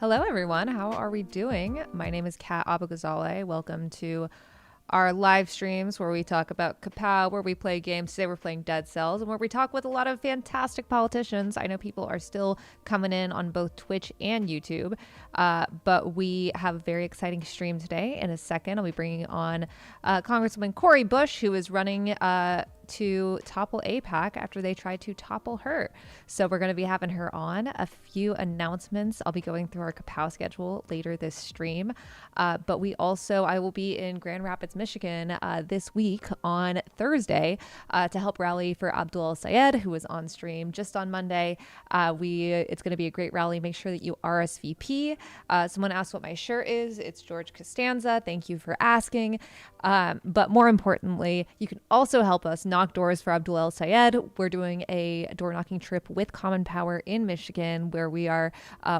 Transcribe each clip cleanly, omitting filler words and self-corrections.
Hello, everyone. How are we doing? My name is Kat Abagazale. Welcome to our live streams where we talk about Kapow, where we play games. Today we're playing Dead Cells, and where we talk with a lot of fantastic politicians. I know people are still coming in on both Twitch and YouTube, but we have a very exciting stream today. In a second, I'll be bringing on Congresswoman Cori Bush, who is running to topple APAC after they tried to topple her. So we're going to be having her on. A few announcements. I'll be going through our Kapow schedule later this stream. But I will be in Grand Rapids, Michigan this week on Thursday to help rally for Abdul El-Sayed, who was on stream just on Monday. It's going to be a great rally. Make sure that you RSVP. Someone asked what my shirt is. It's George Costanza. Thank you for asking. But more importantly, you can also help us knock doors for Abdul El-Sayed. We're doing a door knocking trip with Common Power in Michigan, where we are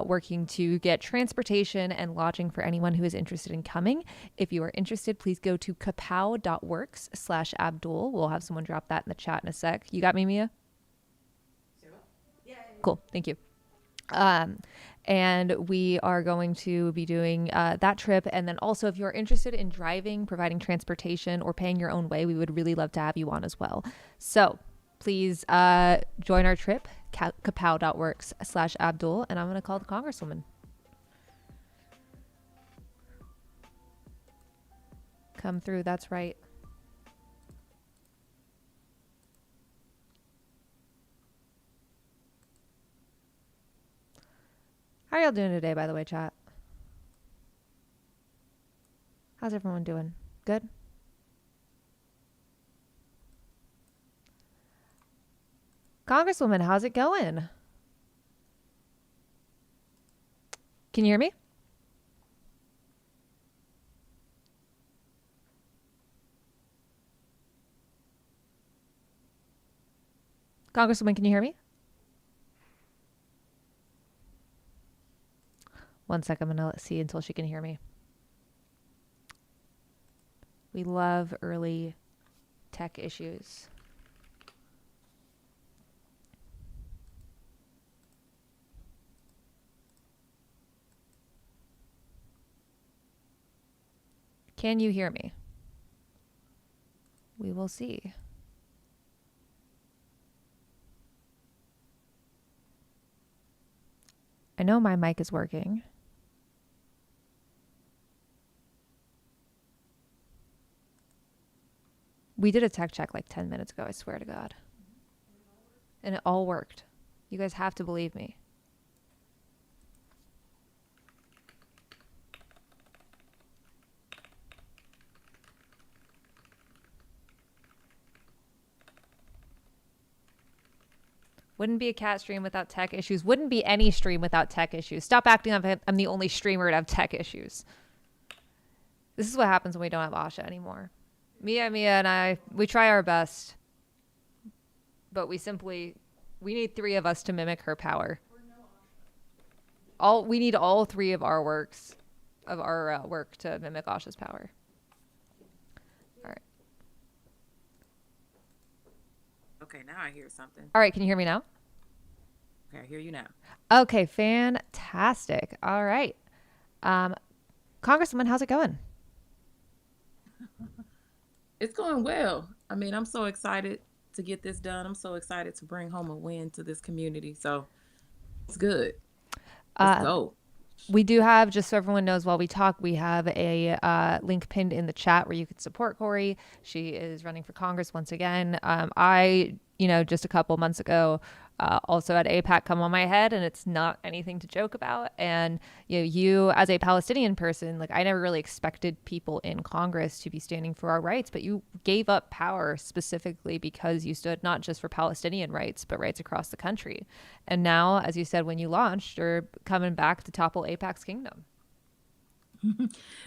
working to get transportation and lodging for anyone who is interested in coming. If you are interested, please go to kapow.works/Abdul. We'll have someone drop that in the chat in a sec. You got me, Mia? Yeah. Cool. Thank you. And we are going to be doing that trip. And then also, if you're interested in driving, providing transportation, or paying your own way, we would really love to have you on as well. So please join our trip, kapow.works/Abdul. And I'm going to call the Congresswoman. Come through. That's right. How are y'all doing today, by the way, chat? How's everyone doing? Good? Congresswoman, how's it going? Can you hear me? Congresswoman, can you hear me? One sec, I'm going to see until she can hear me. We love early tech issues. Can you hear me? We will see. I know my mic is working. We did a tech check like 10 minutes ago, I swear to God. And it all worked. You guys have to believe me. Wouldn't be a cat stream without tech issues. Wouldn't be any stream without tech issues. Stop acting like I'm the only streamer to have tech issues. This is what happens when we don't have Asha anymore. Mia and I, we try our best. But we need three of us to mimic her power. We need all three of our work to mimic Asha's power. All right. Okay, now I hear something. All right, can you hear me now? Okay, I hear you now. Okay, fantastic. All right. Congresswoman, how's it going? It's going well. I mean, I'm so excited to get this done. I'm so excited to bring home a win to this community. So it's good. Let's go. We do have, just so everyone knows while we talk, we have a link pinned in the chat where you can support Cori. She is running for Congress once again. Just a couple months ago, also had APAC come on my head, and it's not anything to joke about. And you as a Palestinian person, like, I never really expected people in Congress to be standing for our rights, but you gave up power specifically because you stood not just for Palestinian rights, but rights across the country. And now, as you said, when you launched, you're coming back to topple APAC's kingdom.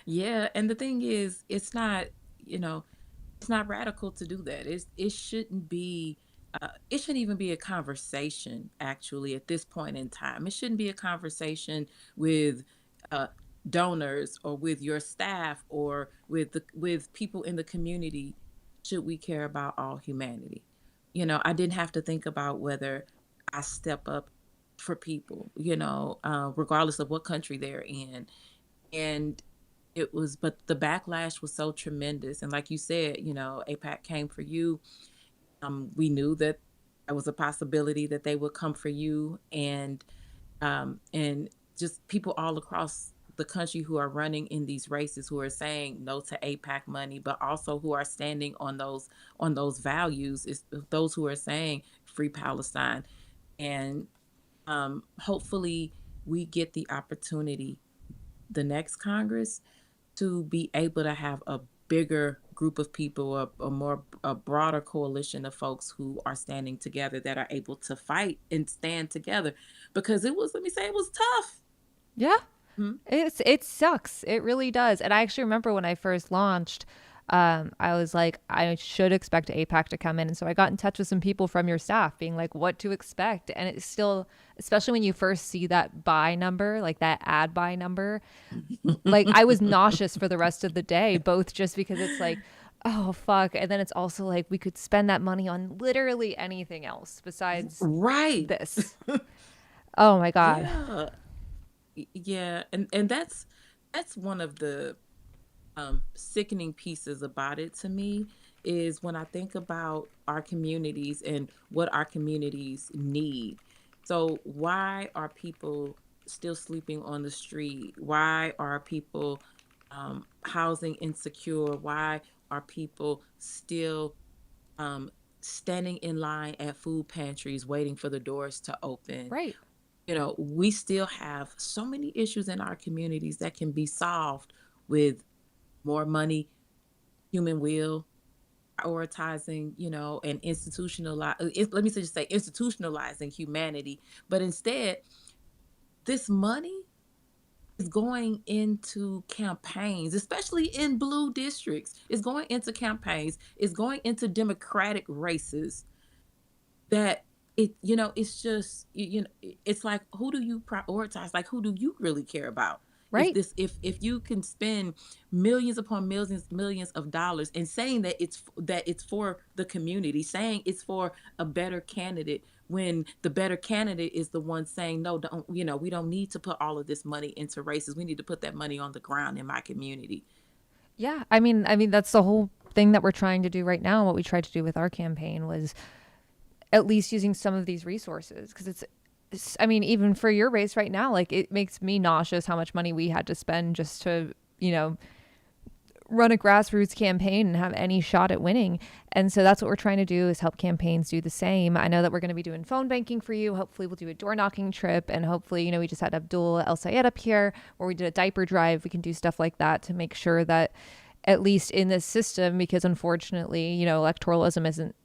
Yeah, and the thing is, it's not radical to do that. It shouldn't be. It shouldn't even be a conversation, actually, at this point in time. It shouldn't be a conversation with uh, donors or with your staff or with people in the community. Should we care about all humanity? I didn't have to think about whether I step up for people, regardless of what country they're in. And but the backlash was so tremendous. And like you said, APAC came for you. We knew that there was a possibility that they would come for you, and just people all across the country who are running in these races who are saying no to APAC money, but also who are standing on those values is those who are saying free Palestine. And hopefully we get the opportunity the next Congress to be able to have a bigger group of people, a broader coalition of folks who are standing together that are able to fight and stand together, because let me say, it was tough. Yeah. Mhm. It sucks. It really does. And I actually remember when I first launched, I was like, I should expect APAC to come in. And so I got in touch with some people from your staff being like, what to expect. And it's still, especially when you first see that buy number, like that ad buy number, like I was nauseous for the rest of the day, both just because it's like, oh, fuck. And then it's also like we could spend that money on literally anything else besides Right. this. Oh my God. Yeah. Yeah. And that's one of the sickening pieces about it to me, is when I think about our communities and what our communities need. So, why are people still sleeping on the street? Why are people housing insecure? Why are people still um, standing in line at food pantries waiting for the doors to open? Right. We still have so many issues in our communities that can be solved with more money, human will, prioritizing, and let me just say institutionalizing humanity. But instead, this money is going into campaigns, especially in blue districts. It's going into campaigns, it's going into democratic races that it's just it's like, who do you prioritize? Like, who do you really care about? Right. If you can spend millions upon millions of dollars and saying that it's for the community, saying it's for a better candidate, when the better candidate is the one saying, no, don't, we don't need to put all of this money into races, we need to put that money on the ground in my community. Yeah. I mean that's the whole thing that we're trying to do right now. What we tried to do with our campaign was at least using some of these resources because I mean, even for your race right now, like it makes me nauseous how much money we had to spend just to, run a grassroots campaign and have any shot at winning. And so that's what we're trying to do is help campaigns do the same. I know that we're going to be doing phone banking for you. Hopefully we'll do a door knocking trip. And hopefully, we just had Abdul El Sayed up here where we did a diaper drive. We can do stuff like that to make sure that at least in this system, because unfortunately, electoralism isn't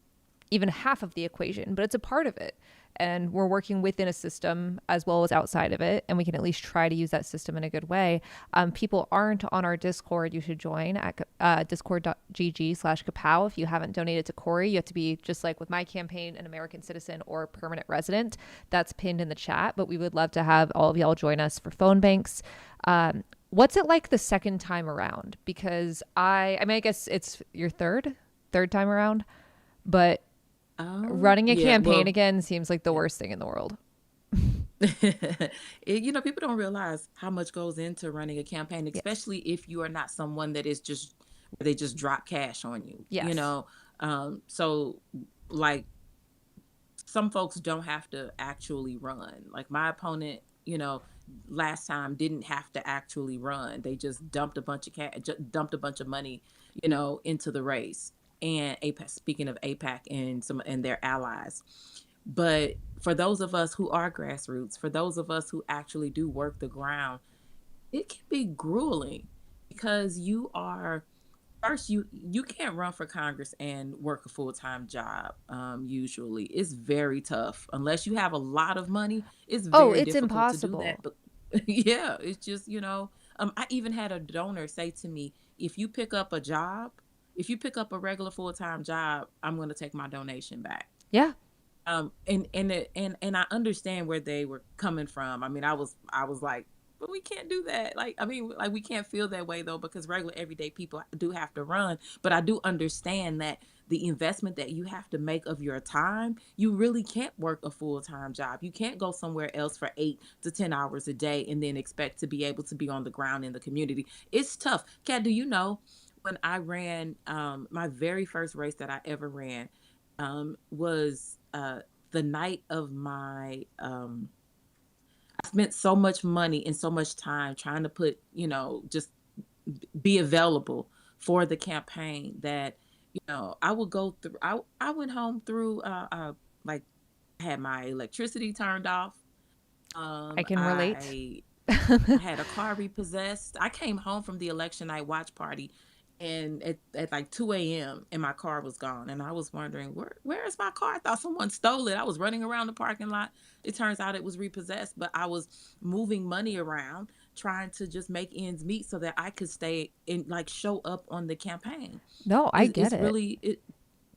even half of the equation, but it's a part of it. And we're working within a system as well as outside of it. And we can at least try to use that system in a good way. People aren't on our Discord. You should join at discord.gg/kapow. If you haven't donated to Cori, you have to be, just like with my campaign, an American citizen or a permanent resident. That's pinned in the chat. But we would love to have all of y'all join us for phone banks. What's it like the second time around? Because I mean, I guess it's your third time around, but running a Yeah, campaign well, again seems like the yeah. worst thing in the world. People don't realize how much goes into running a campaign, Yes. especially if you are not someone that is just where they just drop cash on you. Yes. So, like, some folks don't have to actually run. Like my opponent, last time didn't have to actually run. They just dumped a bunch of dumped a bunch of money, into the race. And APAC, speaking of APAC and their allies, but for those of us who are grassroots, for those of us who actually do work the ground, it can be grueling, because you can't run for Congress and work a full-time job. Usually it's very tough unless you have a lot of money. It's Oh, very it's difficult to do that. impossible. But yeah, it's just, I even had a donor say to me, if you pick up a regular full-time job, I'm going to take my donation back. Yeah. And I understand where they were coming from. I mean, I was like, but we can't do that. Like, I mean, like we can't feel that way though, because regular everyday people do have to run. But I do understand that the investment that you have to make of your time, you really can't work a full-time job. You can't go somewhere else for 8 to 10 hours a day and then expect to be able to be on the ground in the community. It's tough. Kat, do you know when I ran my very first race that I ever ran was the night of my I spent so much money and so much time trying to put, just be available for the campaign that, I would go through. I went home through, like, I had my electricity turned off. I can relate. I had a car repossessed. I came home from the election night watch party and at like 2 a.m. and my car was gone. And I was wondering, where is my car? I thought someone stole it. I was running around the parking lot. It turns out it was repossessed, but I was moving money around trying to just make ends meet so that I could stay and like show up on the campaign. No, I It's, get it's it. really it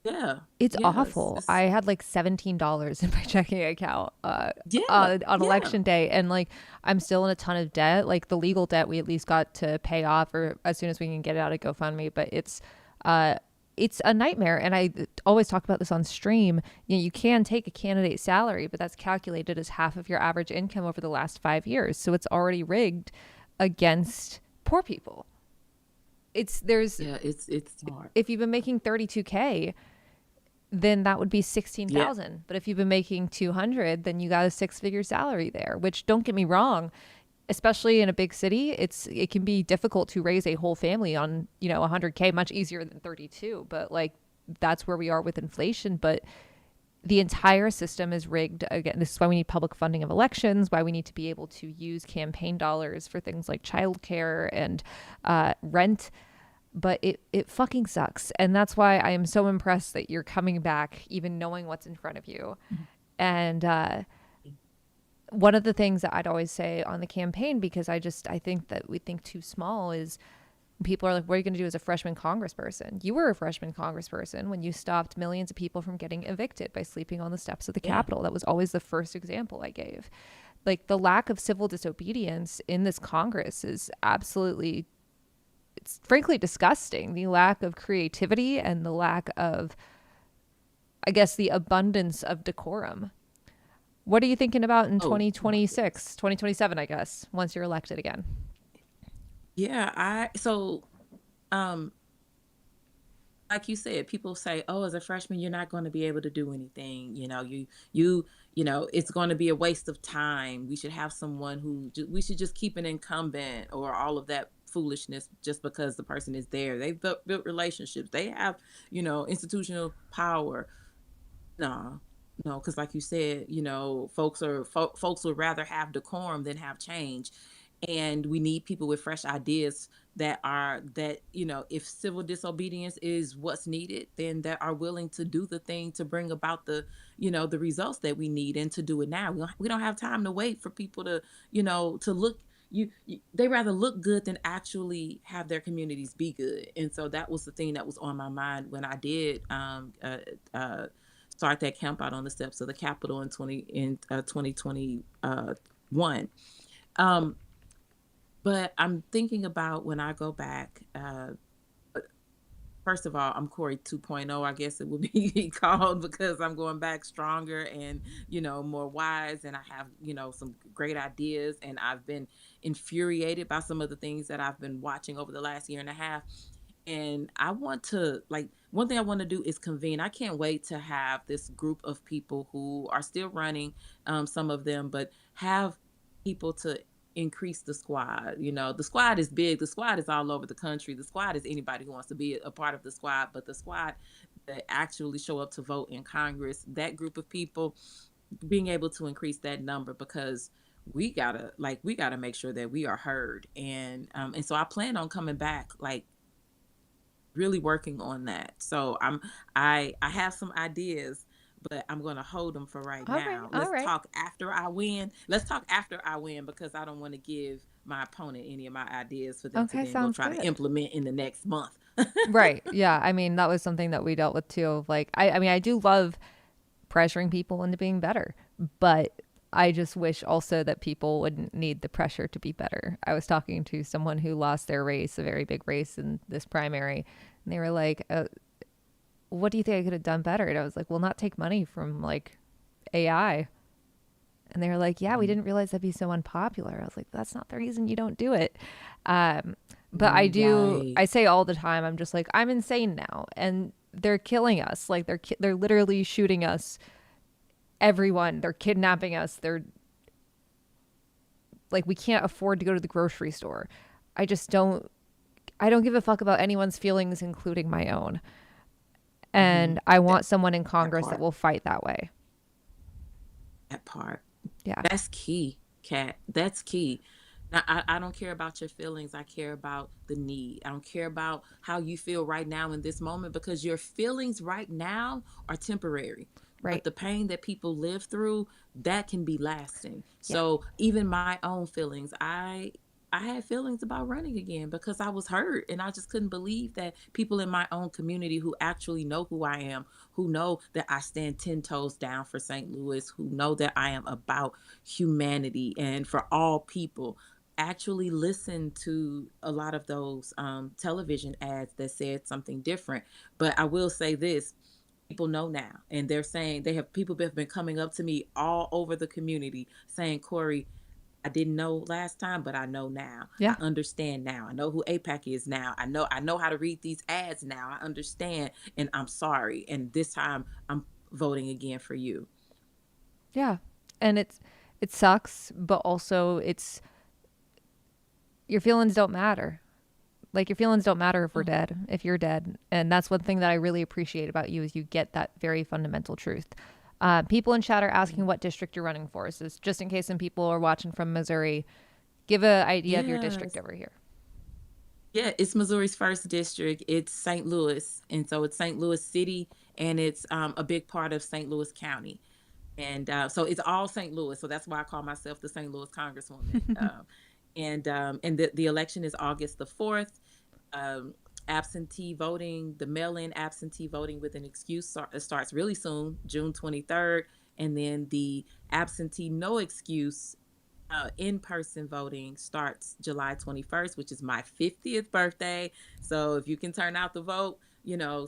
yeah. It's Yes. awful. I had like $17 in my checking account Yeah. on Yeah. election day, and like I'm still in a ton of debt. Like the legal debt, we at least got to pay off, or as soon as we can get it out of GoFundMe. But uh, it's a nightmare. And I always talk about this on stream. You know, you can take a candidate salary, but that's calculated as half of your average income over the last 5 years, so it's already rigged against poor people. It's there's Yeah, it's hard. If you've been making 32K, then that would be Yeah. 16,000. But if you've been making 200, then you got a six-figure salary there, which don't get me wrong, especially in a big city, it can be difficult to raise a whole family on, 100K, much easier than 32, but like that's where we are with inflation. But the entire system is rigged. Again, this is why we need public funding of elections, why we need to be able to use campaign dollars for things like childcare and rent. But it fucking sucks. And that's why I am so impressed that you're coming back, even knowing what's in front of you. And one of the things that I'd always say on the campaign, because I think that we think too small, is people are like, what are you going to do as a freshman congressperson? You were a freshman congressperson when you stopped millions of people from getting evicted by sleeping on the steps of the Yeah. Capitol. That was always the first example I gave. Like the lack of civil disobedience in this Congress is absolutely, it's frankly disgusting. The lack of creativity and the lack of, I guess, the abundance of decorum. What are you thinking about in Oh my goodness. 2026, 2027, I guess, once you're elected again? Yeah, I so um like you said, people say, "Oh, as a freshman, you're not going to be able to do anything. You, it's going to be a waste of time. We should have someone we should just keep an incumbent or all of that foolishness just because the person is there. They've built relationships. They have, institutional power. No, no, because like you said, folks would rather have decorum than have change, and we need people with fresh ideas that if civil disobedience is what's needed, then that are willing to do the thing to bring about the results that we need and to do it now. We don't have time to wait for people to look. They rather look good than actually have their communities be good, and so that was the thing that was on my mind when I did start that camp out on the steps of the Capitol in 2021. Um, but I'm thinking about when I go back. First of all, I'm Cori 2.0, I guess it would be called, because I'm going back stronger and more wise, and I have some great ideas, and I've been infuriated by some of the things that I've been watching over the last year and a half. And I want to, like, one thing I want to do is convene. I can't wait to have this group of people who are still running, some of them, but have people to increase the squad. The squad is big. The squad is all over the country. The squad is anybody who wants to be a part of the squad, but the squad that actually show up to vote in Congress, that group of people, being able to increase that number, because we gotta make sure that we are heard. And so I plan on coming back, like, really working on that. So I have some ideas, but I'm going to hold them for right All right. now. All Let's right. talk after I win. Let's talk after I win, because I don't want to give my opponent any of my ideas for them to Okay. then go Sounds try to good. implement in the next month. Right. Yeah. I mean, that was something that we dealt with too. Of like, I mean, I do love pressuring people into being better, but I just wish also that people wouldn't need the pressure to be better. I was talking to someone who lost their race, a very big race in this primary, and they were like, what do you think I could have done better? And I was like, well, not take money from like AI. And they were like, yeah, we Mhm. didn't realize that'd be so unpopular. I was like, that's not the reason you don't do it. But Right. I say all the time, I'm just like, I'm insane now. And they're killing us. Like they're literally shooting us, everyone. They're kidnapping us. They're like, we can't afford to go to the grocery store. I just don't, I don't give a fuck about anyone's feelings, including my own. Hmm. And I That, want someone in that Congress that part. will fight that way. That part. Yeah. That's key, Kat. That's key. Now, I don't care about your feelings. I care about the need. I don't care about how you feel right now in this moment because your feelings right now are temporary. Right. But the pain that people live through, that can be lasting. Yeah. So even my own feelings, I had feelings about running again because I was hurt and I just couldn't believe that people in my own community who actually know who I am, who know that I stand 10 toes down for St. Louis, who know that I am about humanity and for all people, actually listen to a lot of those television ads that said something different. But I will say this, people know now, and they're saying they have people have been coming up to me all over the community saying, Cori, I didn't know last time, but I know now. I Yeah. understand now. I know who APAC is now. I know how to read these ads now. I understand, and I'm sorry. And this time I'm voting again for you. Yeah. And it sucks, but also it's your feelings don't matter. Like your feelings don't matter if we're Oh, dead, if you're dead. And that's one thing that I really appreciate about you is you get that very fundamental truth. People in chat are asking what district you're running for. So just in case some people are watching from Missouri, give a idea of your district yes. over here. Yeah, it's Missouri's first district. It's St. Louis. And so it's St. Louis City and it's a big part of St. Louis County. And so it's all St. Louis. So that's why I call myself the St. Louis Congresswoman. And the election is August the 4th. Um, Absentee voting, the mail-in absentee voting with an excuse starts really soon, June 23rd, and then the absentee no excuse in-person voting starts July 21st, which is my 50th birthday. So if you can turn out the vote,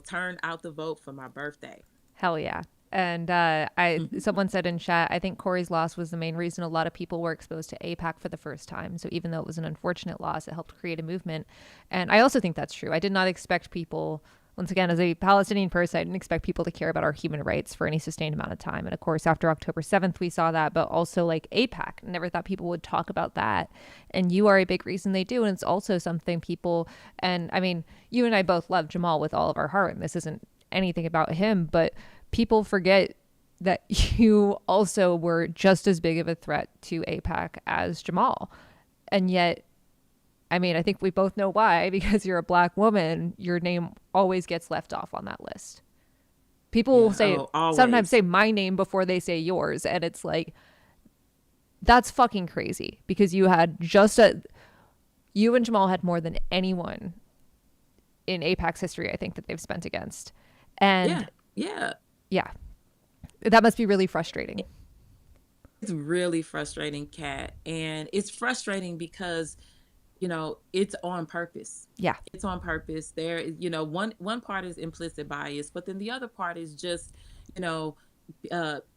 turn out the vote for my birthday. Hell yeah. And I someone said in chat, I think Corey's loss was the main reason a lot of people were exposed to APAC for the first time. So even though it was an unfortunate loss, it helped create a movement. And I also think that's true. I did not expect people, once again, as a Palestinian person, I didn't expect people to care about our human rights for any sustained amount of time. And of course, after October 7th, we saw that, but also like APAC. Never thought people would talk about that. And you are a big reason they do. And it's also something people, and I mean, you and I both love Jamal with all of our heart. And this isn't anything about him, but people forget that you also were just as big of a threat to APAC as Jamal. And yet, I mean, I think we both know why, because you're a black woman, your name always gets left off on that list. People will Yeah, say, oh, sometimes always. say my name before they say yours. And it's like, that's fucking crazy because you and Jamal had more than anyone in APAC's history, I think, that they've spent against. Yeah, And yeah. yeah, that must be really frustrating. It's really frustrating, Kat. And it's frustrating because, it's on purpose. Yeah. It's on purpose. One part is implicit bias, but then the other part is just, you know,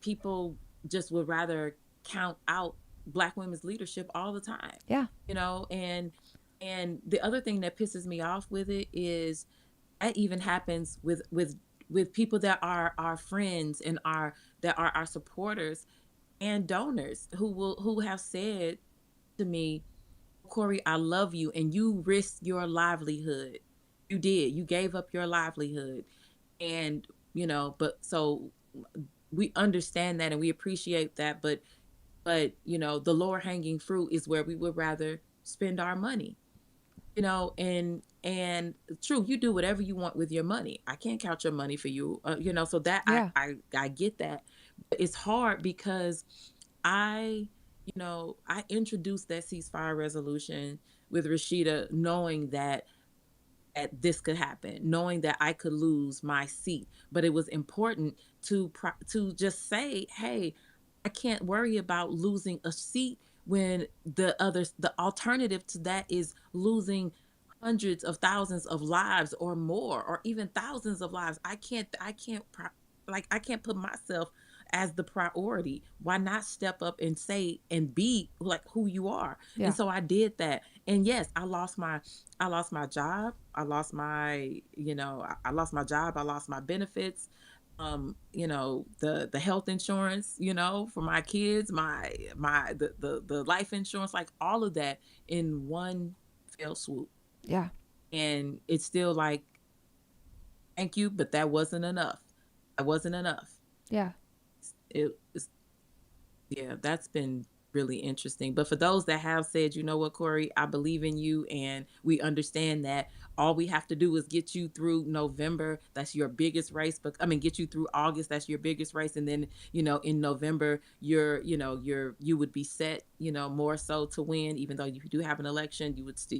people just would rather count out black women's leadership all the time. Yeah. And the other thing that pisses me off with it is that even happens with people that are our friends and that are our supporters and donors who have said to me, Cori, I love you, and you risked your livelihood. You did. You gave up your livelihood, and but so we understand that and we appreciate that, but the lower hanging fruit is where we would rather spend our money. And true, you do whatever you want with your money. I can't count your money for you, so that i Yeah. i, I get that. But it's hard because I I introduced that ceasefire resolution with Rashida knowing that this could happen, knowing that I could lose my seat. But it was important to just say, hey, I can't worry about losing a seat when the alternative to that is losing hundreds of thousands of lives or more, or even thousands of lives. I can't put myself as the priority. Why not step up and say and be like who you are? And Yeah. so I did that. And yes, I lost my job. I lost my, I lost my job. I lost my benefits, the health insurance, for my kids, the life insurance, like all of that in one fell swoop. Yeah. And it's still like, thank you, but that wasn't enough. That wasn't enough. Yeah. It's Yeah, that's been really interesting. But for those that have said, you know what, Corey, I believe in you, and we understand that all we have to do is get you through November. That's your biggest race. But I mean, get you through August. That's your biggest race. And then, in November, you would be set, more so to win, even though you do have an election, you would still,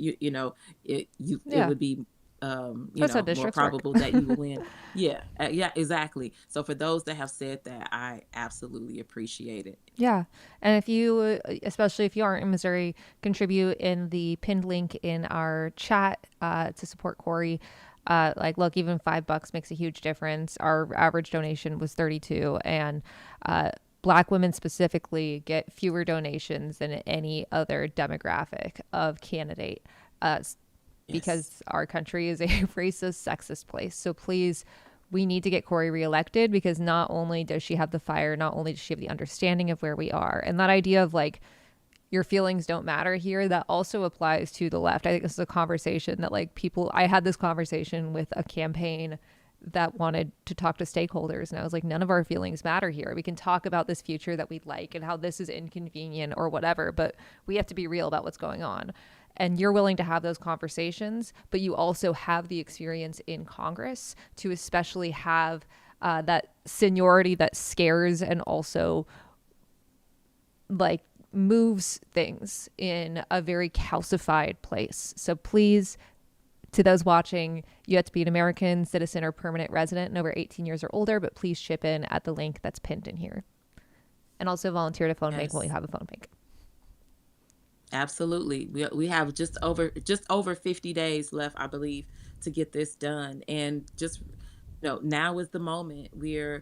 it Yeah. would be, That's how more districts work. probable that you will win. Yeah, yeah, exactly. So for those that have said that, I absolutely appreciate it. Yeah. And if you, especially if you aren't in Missouri, contribute in the pinned link in our chat to support Corey. Like, look, even $5 makes a huge difference. Our average donation was 32, and Black women specifically get fewer donations than any other demographic of candidate. Uh, Yes. because our country is a racist, sexist place. So please, we need to get Cori reelected, because not only does she have the fire, not only does she have the understanding of where we are, and that idea of like your feelings don't matter here, that also applies to the left. I think this is a conversation that like people, I had this conversation with a campaign that wanted to talk to stakeholders, and I was like, none of our feelings matter here. We can talk about this future that we'd like and how this is inconvenient or whatever, but we have to be real about what's going on. And you're willing to have those conversations, but you also have the experience in Congress to especially have that seniority that scares and also like moves things in a very calcified place. So please, to those watching, you have to be an American citizen or permanent resident and over 18 years or older, but please chip in at the link that's pinned in here. And also volunteer to phone bank while you Yes. have a phone bank. Absolutely. We have just over 50 days left, I believe, to get this done. And just, now is the moment. We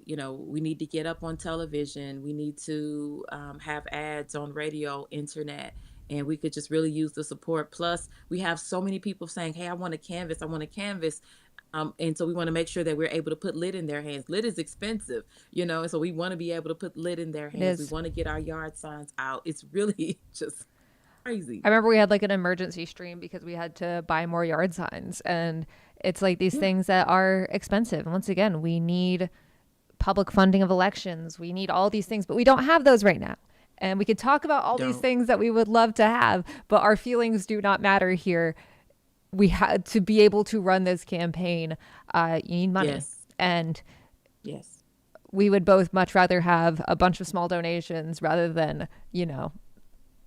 need to get up on television. We need to, have ads on radio, internet, and we could just really use the support. Plus, we have so many people saying, "Hey, I want to canvas. I want to canvas." And so we want to make sure that we're able to put lit in their hands. Lit is expensive, and so we want to be able to put lit in their It hands. We is. want to get our yard signs out. It's really just crazy. I remember we had like an emergency stream because we had to buy more yard signs. And it's like these Yeah, things that are expensive. And once again, we need public funding of elections. We need all these things, but we don't have those right now. And we could talk about all these don't. things that we would love to have, but our feelings do not matter here. We had to be able to run this campaign. You need money. Yes, And yes, we would both much rather have a bunch of small donations rather than,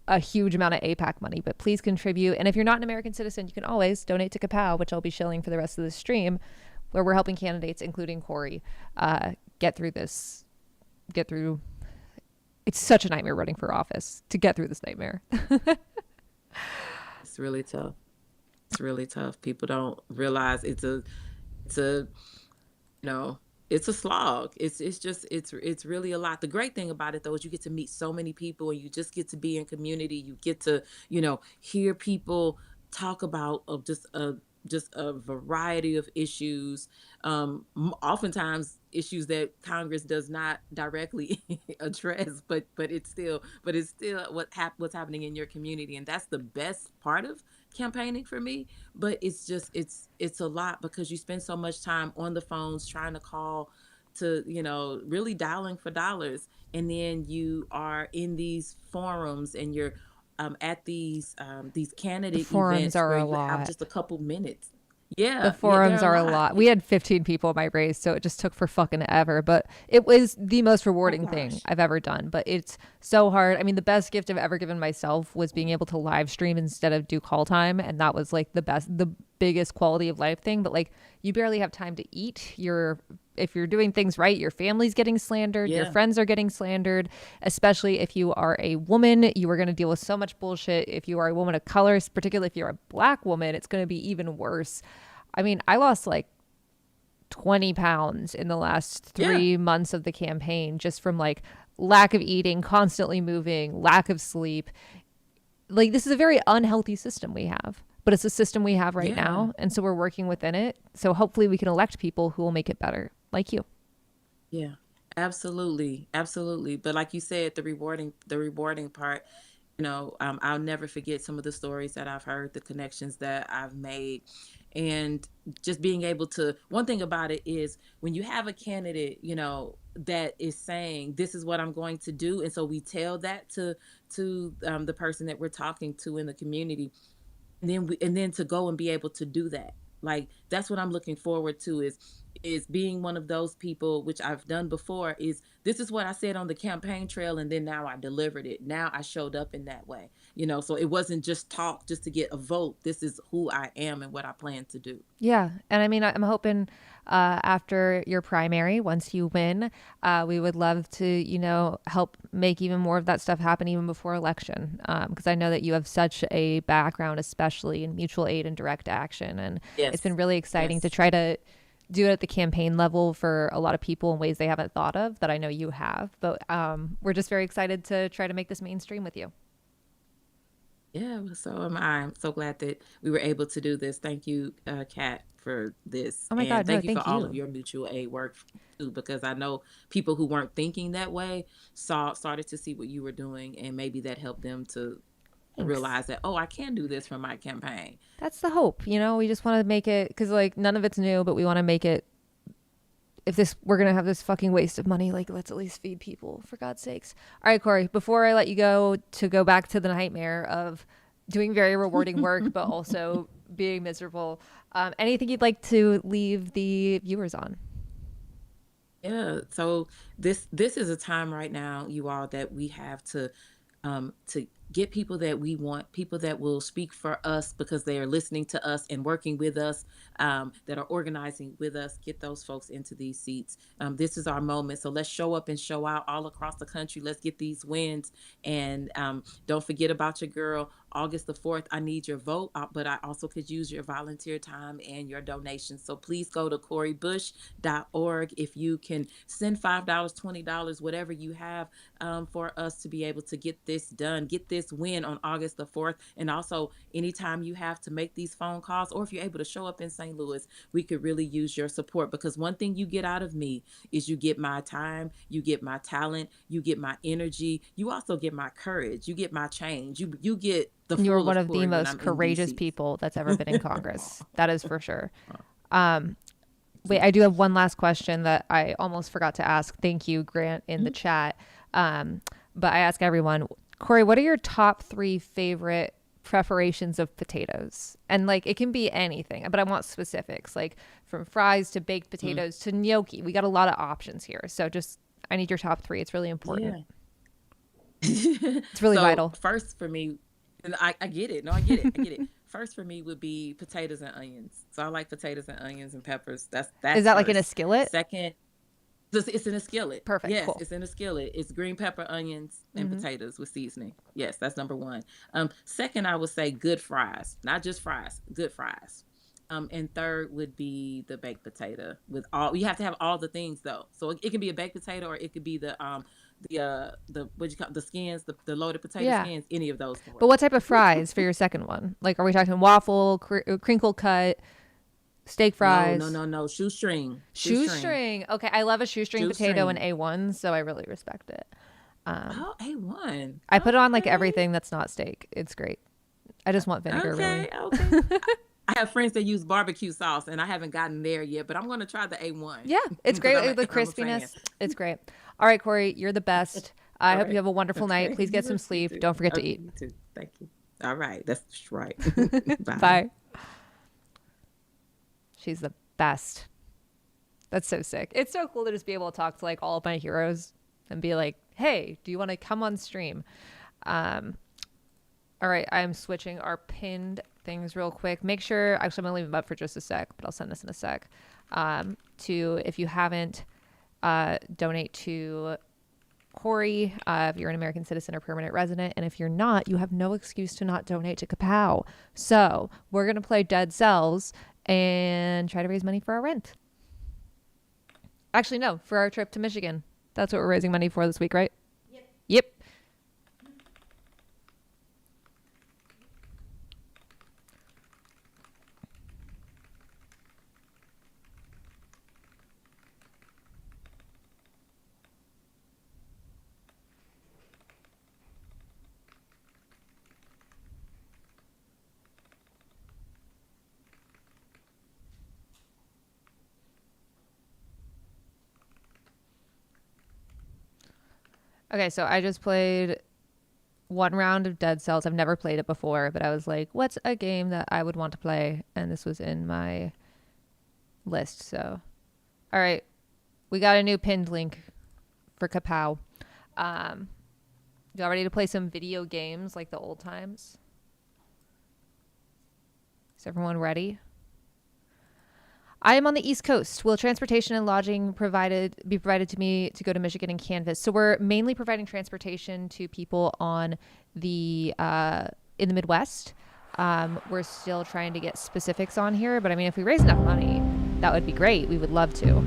a huge amount of APAC money. But please contribute. And if you're not an American citizen, you can always donate to Kapow, which I'll be shilling for the rest of the stream, where we're helping candidates, including Cori, get through this. Get through. It's such a nightmare running for office to get through this nightmare. it's really tough. It's really tough. People don't realize it's a you know it's a slog. It's really a lot. The great thing about it though is you get to meet so many people, and you just get to be in community. You get to hear people talk about of just a variety of issues, oftentimes issues that Congress does not directly address, but it's still what's happening in your community, and that's the best part of campaigning for me. But it's a lot because you spend so much time on the phones trying to call to really dialing for dollars, and then you are in these forums, and you're at these The candidate forums events are where a you have lot. just a couple minutes. The Yeah, yeah, they're forums a are a lot. lot. We had 15 people in my race, so it just took for fucking ever. But it was the most Oh rewarding thing gosh. I've ever done. But it's so hard. I mean, the best gift I've ever given myself was being able to live stream instead of do call time. And that was like the biggest quality of life thing. But like, you barely have time to eat. You're if you're doing things right, your family's getting slandered, your Yeah. friends are getting slandered, especially if you are a woman. You are going to deal with so much bullshit. If you are a woman of color, particularly if you're a black woman, it's going to be even worse. I mean, I lost like 20 pounds in the last Yeah. 3 months of the campaign just from like lack of eating, constantly moving, lack of sleep. Like, this is a very unhealthy system we have, but it's a system we have right Yeah. now. And so we're working within it. So hopefully we can elect people who will make it better, like you. Yeah, absolutely, absolutely. But like you said, the rewarding part, I'll never forget some of the stories that I've heard, the connections that I've made, and just being able to. One thing about it is when you have a candidate, that is saying this is what I'm going to do, and so we tell that to the person that we're talking to in the community, and then to go and be able to do that, like that's what I'm looking forward to, is being one of those people, which I've done before, is this is what I said on the campaign trail, and then now I delivered it, now I showed up in that way, so it wasn't just talk just to get a vote. This is who I am and what I plan to do. Yeah. And I mean, I'm hoping after your primary, once you win, we would love to, help make even more of that stuff happen even before election. Because I know that you have such a background, especially in mutual aid and direct action. And it's been Yes. really exciting to Yes. try to do it at the campaign level for a lot of people in ways they haven't thought of that I know you have. But we're just very excited to try to make this mainstream with you. Yeah, well, so am I. I'm so glad that we were able to do this. Thank you, Kat, for this. Oh my And God. No, thank you for thank all of you. your mutual aid work too, because I know people who weren't thinking that way started to see what you were doing, and maybe that helped them to Thanks. realize that, oh, I can do this for my campaign. That's the hope. We just want to make it because like none of it's new, but we want to make it if this we're gonna have this fucking waste of money, like let's at least feed people for God's sakes. All right, Cori, before I let you go to go back to the nightmare of doing very rewarding work but also being miserable, anything you'd like to leave the viewers on? Yeah. So this is a time right now, you all, that we have to get people that we want, people that will speak for us because they are listening to us and working with us, that are organizing with us. Get those folks into these seats. This is our moment. So let's show up and show out all across the country. Let's get these wins. And don't forget about your girl. August the 4th, I need your vote, but I also could use your volunteer time and your donations. So please go to CoriBush.org. If you can send $5, $20, whatever you have, for us to be able to get this done, get this win on August the 4th. And also, anytime you have to make these phone calls, or if you're able to show up in St. Louis, we could really use your support, because one thing you get out of me is you get my time, you get my talent, you get my energy, you also get my courage, you get my change, you get the You're full one of of the Cori when most I'm in these courageous seats. people that's ever been in Congress. That is for sure. Um, Wait, I do have one last question that I almost forgot to ask. Thank you, Grant, in the chat. But I ask everyone, Cori, what are your top three favorite preparations of potatoes? And like, it can be anything, but I want specifics, like from fries to baked Mhm. potatoes to gnocchi. We got a lot of options here. So just, I need your top three. It's really important. Yeah. It's really So vital. first for me, and I get it. No, I get it. I get it. First for me would be potatoes and onions. So I like potatoes and onions and peppers. That's Is that's that like in a first. skillet? Second, it's in a skillet. Perfect. Yes, Cool. it's in a skillet. It's green pepper, onions, and Hmm. potatoes with seasoning. Yes, that's number one. Second, I would say good fries, not just fries, good fries. And third would be the baked potato with all. You have to have all the things though. So it can be a baked potato, or it could be the what you call the skins, the loaded potato Yeah. skins. Any of those can But work. what type of fries for your second one? Like, are we talking waffle, crinkle cut, steak No, no, fries? no, no. Shoestring, Shoestring. Okay, I love a shoestring potato in shoestring. A1, so I really respect it. Oh, A1. I put it on like Okay, everything that's not steak. It's great. I just want vinegar, really. okay, okay. I have friends that use barbecue sauce, and I haven't gotten there yet, but I'm going to try the A1 Yeah, it's because great. The I'm a fan. crispiness, it's great. All right, Cori, you're the best. I All hope you right. have a wonderful night. Okay. Please get some You sleep. too. Don't forget to Okay. eat. You too. Thank you. All right. That's right. Bye. Bye. She's the best. That's so sick. It's so cool to just be able to talk to like all of my heroes and be like, hey, do you want to come on stream? Um, all right, I'm switching our pinned things real quick. Make sure, actually, I'm going to leave them up for just a sec, but I'll send this in a sec. to, if you haven't, donate to Cori if you're an American citizen or permanent resident. And if you're not, you have no excuse to not donate to Kapow. So we're going to play Dead Cells and try to raise money for our rent. Actually, no, for our trip to Michigan. That's what we're raising money for this week, right? Yep. Okay, so I just played one round of Dead Cells. I've never played it before, but I was like, what's a game that I would want to play? And this was in my list. So, all right, we got a new pinned link for Kapow. Y'all ready to play some video games like the old times? Is everyone ready? I am on the East Coast. Will transportation and lodging be provided to me to go to Michigan and canvas? So we're mainly providing transportation to people on the in the Midwest. We're still trying to get specifics on here, but I mean, if we raise enough money, that would be great. We would love to.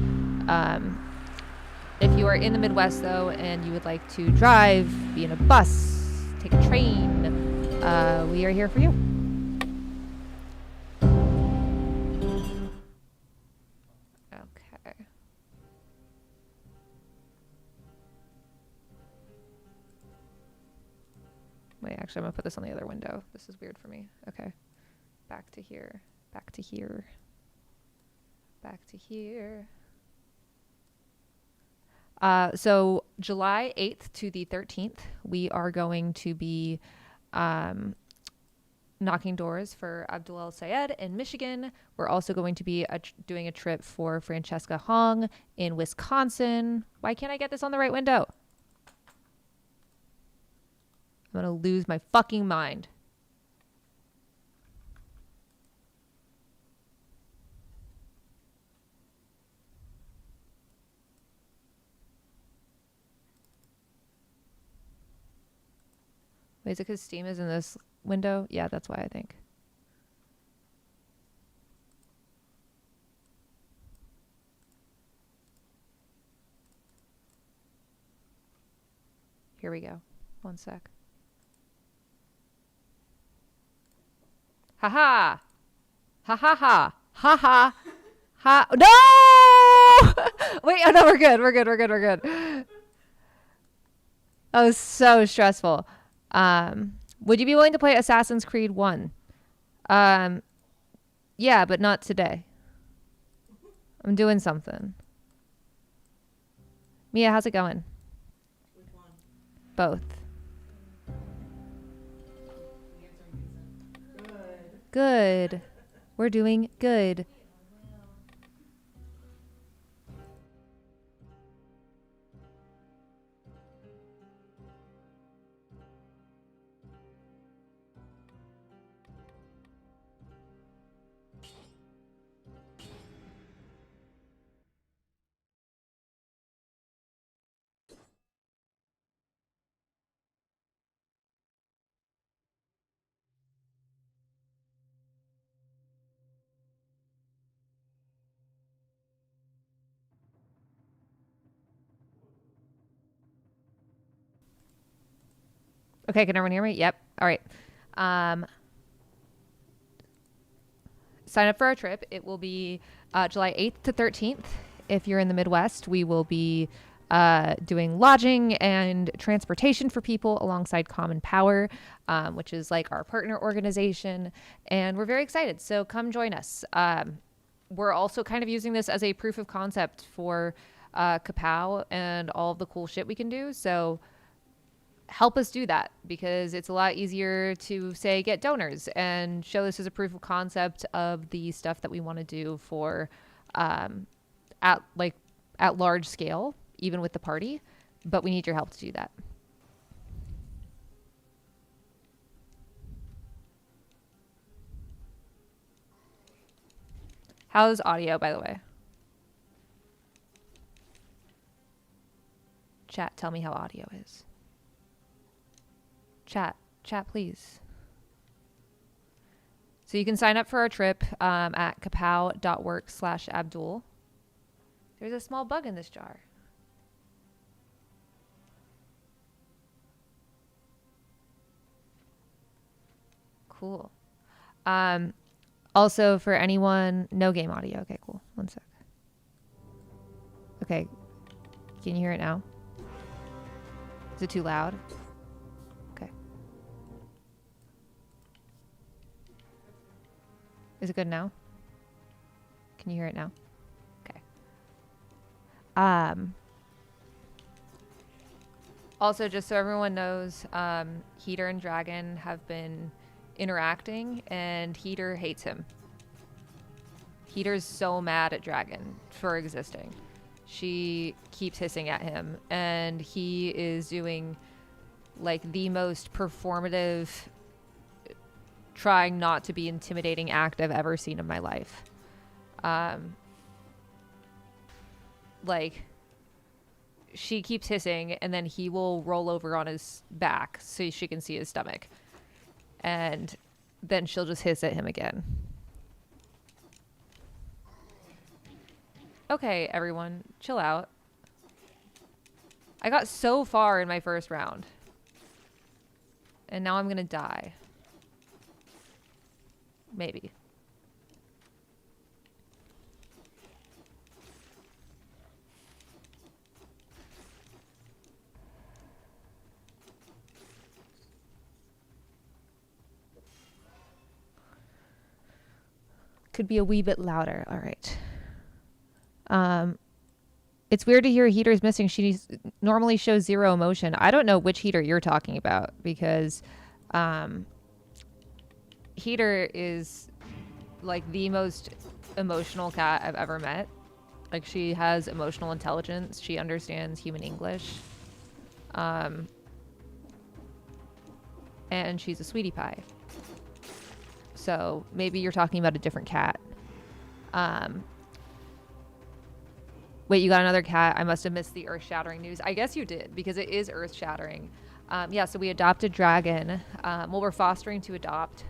If you are in the Midwest though, and you would like to drive, be in a bus, take a train, we are here for you. Okay. Wait, actually, I'm gonna put this on the other window. This is weird for me. Okay. Back to here. Back to here. Back to here. So July 8th to the 13th, we are going to be knocking doors for Abdul El Sayed in Michigan. We're also going to be doing a trip for Francesca Hong in Wisconsin. Why can't I get this on the right window? I'm going to lose my fucking mind. Wait, is it because Steam is in this window? Yeah, that's why I think. Here we go. One sec. Ha ha! Ha ha ha! Ha ha! Ha! No! Wait, oh no, we're good. We're good. We're good. We're good. That was so stressful. Would you be willing to play Assassin's Creed 1? Yeah, but not today. I'm doing something. Mia, how's it going? Which one? Both. Good. Good. We're doing good. Okay, can everyone hear me? Yep. All right. Sign up for our trip. It will be July 8th to 13th. If you're in the Midwest, we will be doing lodging and transportation for people alongside Common Power, which is like our partner organization. And we're very excited. So come join us. We're also kind of using this as a proof of concept for Kapow and all of the cool shit we can do. So help us do that, because it's a lot easier to say get donors and show this as a proof of concept of the stuff that we want to do for at large scale, even with the party. But we need your help to do that. How's audio, by the way? Chat, tell me how audio is. Chat, please. So you can sign up for our trip at kapow.work/Abdul. There's a small bug in this jar. Cool. Also, for anyone, no game audio. Okay, cool. One sec. Okay. Can you hear it now? Is it too loud? Okay. Is it good now? Can you hear it now? Okay. Also, just so everyone knows, Heater and Dragon have been interacting, and Heater hates him. Heater's so mad at Dragon for existing. She keeps hissing at him, and he is doing like the most performative, trying not to be intimidating act I've ever seen in my life. Like, she keeps hissing, and then he will roll over on his back so she can see his stomach. And then she'll just hiss at him again. Okay, everyone, chill out. I got so far in my first round. And now I'm gonna die. Maybe. Could be a wee bit louder. All right. It's weird to hear Heater's missing. She normally shows zero emotion. I don't know which Heater you're talking about, because Heater is like the most emotional cat I've ever met. Like, she has emotional intelligence. She understands human English. And she's a sweetie pie. So maybe you're talking about a different cat. Wait, you got another cat? I must have missed the earth-shattering news. I guess you did, because it is earth-shattering. Yeah, so we adopted Dragon. Well, we're fostering to adopt,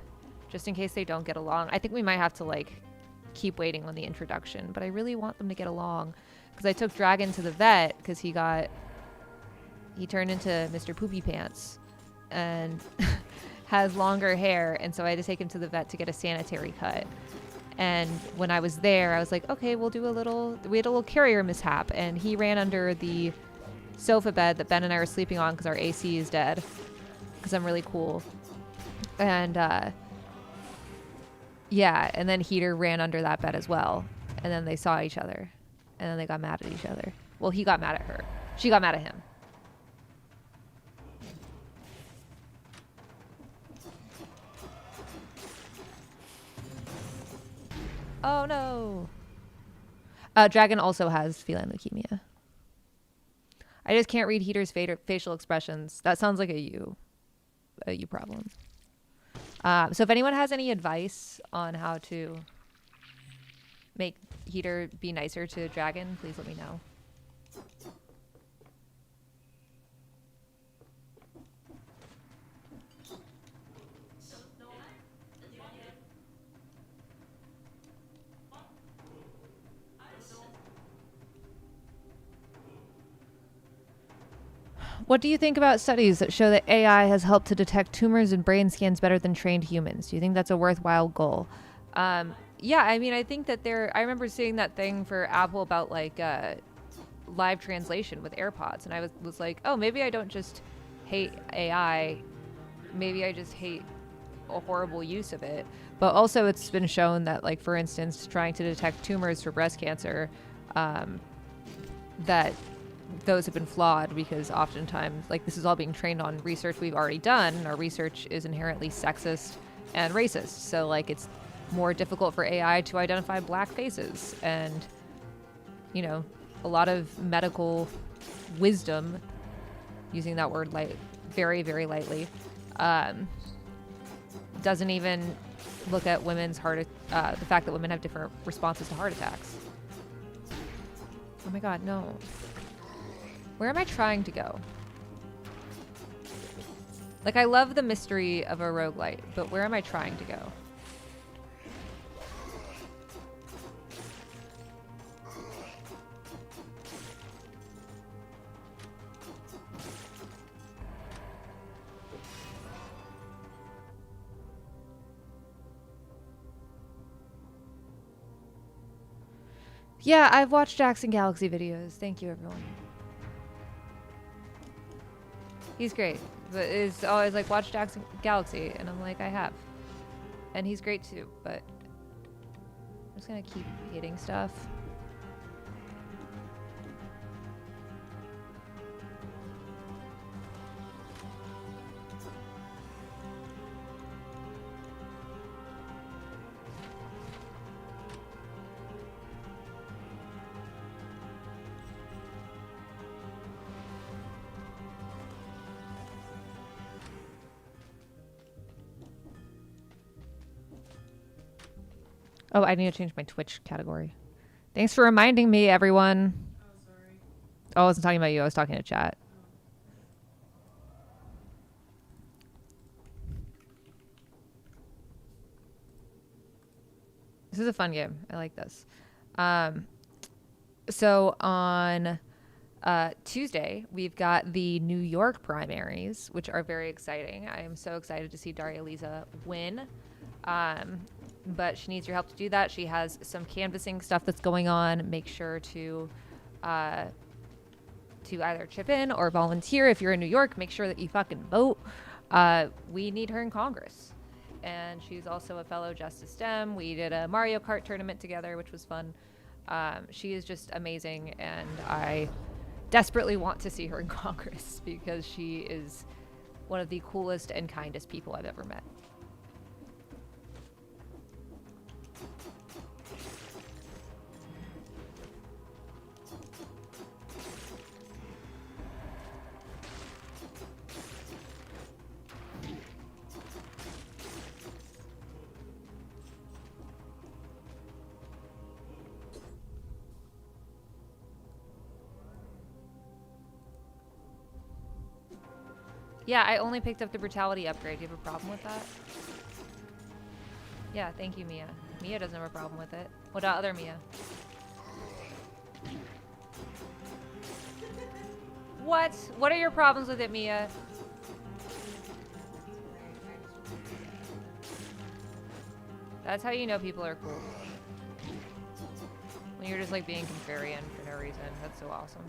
just in case they don't get along. I think we might have to, like, keep waiting on the introduction, but I really want them to get along, because I took Dragon to the vet, because he turned into Mr. Poopy Pants, and has longer hair, and so I had to take him to the vet to get a sanitary cut. And when I was there, I was like, okay, we had a little carrier mishap, and he ran under the sofa bed that Ben and I were sleeping on because our AC is dead, because I'm really cool. And yeah, and then Heater ran under that bed as well, and then they saw each other, and then they got mad at each other. Well, he got mad at her. She got mad at him. Oh no. Dragon also has feline leukemia. I just can't read Heater's facial expressions. That sounds like a you problem. So if anyone has any advice on how to make Heater be nicer to Dragon, please let me know. What do you think about studies that show that AI has helped to detect tumors in brain scans better than trained humans? Do you think that's a worthwhile goal? Yeah, I mean, I think that I remember seeing that thing for Apple about like live translation with AirPods, and I was like, oh, maybe I don't just hate AI, maybe I just hate a horrible use of it. But also, it's been shown that, like, for instance, trying to detect tumors for breast cancer, that those have been flawed, because oftentimes, like, this is all being trained on research we've already done, and our research is inherently sexist and racist. So, like, it's more difficult for AI to identify black faces, and, you know, a lot of medical wisdom, using that word very, very lightly, doesn't even look at women's the fact that women have different responses to heart attacks. Oh my god, no. Where am I trying to go? Like, I love the mystery of a roguelite, but where am I trying to go? Yeah, I've watched Jackson Galaxy videos. Thank you, everyone. He's great. But it's always like, watch Jackson Galaxy. And I'm like, I have. And he's great too, but I'm just gonna keep hitting stuff. Oh, I need to change my Twitch category. Thanks for reminding me, everyone. Oh, sorry. Oh, I wasn't talking about you. I was talking to chat. This is a fun game. I like this. So on Tuesday, we've got the New York primaries, which are very exciting. I am so excited to see Daria Lisa win. But she needs your help to do that. She has some canvassing stuff that's going on. Make sure to either chip in or volunteer. If you're in New York, make sure that you fucking vote. We need her in Congress. And she's also a fellow Justice Dem. We did a Mario Kart tournament together, which was fun. She is just amazing, and I desperately want to see her in Congress because she is one of the coolest and kindest people I've ever met. Yeah, I only picked up the brutality upgrade. Do you have a problem with that? Yeah, thank you, Mia. Mia doesn't have a problem with it. What about other Mia? What? What are your problems with it, Mia? That's how you know people are cool. When you're just like being contrarian for no reason. That's so awesome.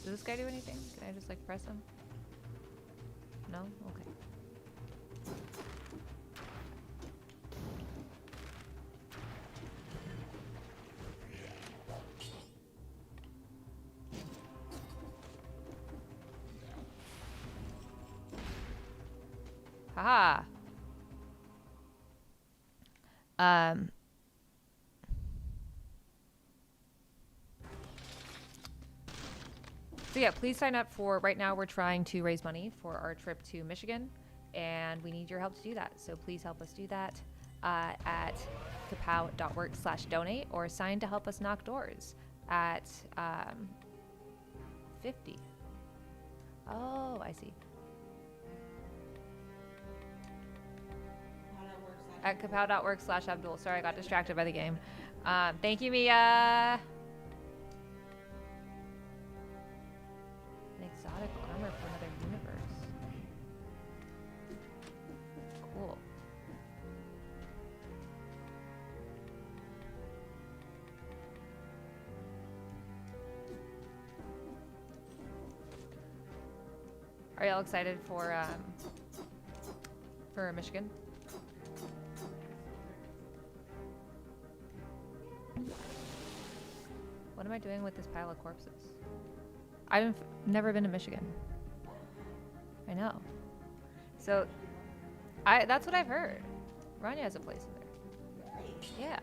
Does this guy do anything? Can I just like press him? No? Okay. Haha. So yeah, please sign up for, right now we're trying to raise money for our trip to Michigan, and we need your help to do that. So please help us do that at kapow.work/donate, or sign to help us knock doors at 50. Oh, I see. At kapow.work/Abdul. Sorry, I got distracted by the game. Thank you, Mia. An exotic armor for another universe. Cool. Are y'all excited for Michigan? What am I doing with this pile of corpses? I've never been to Michigan. I know. So, that's what I've heard. Rania has a place in there. Yeah.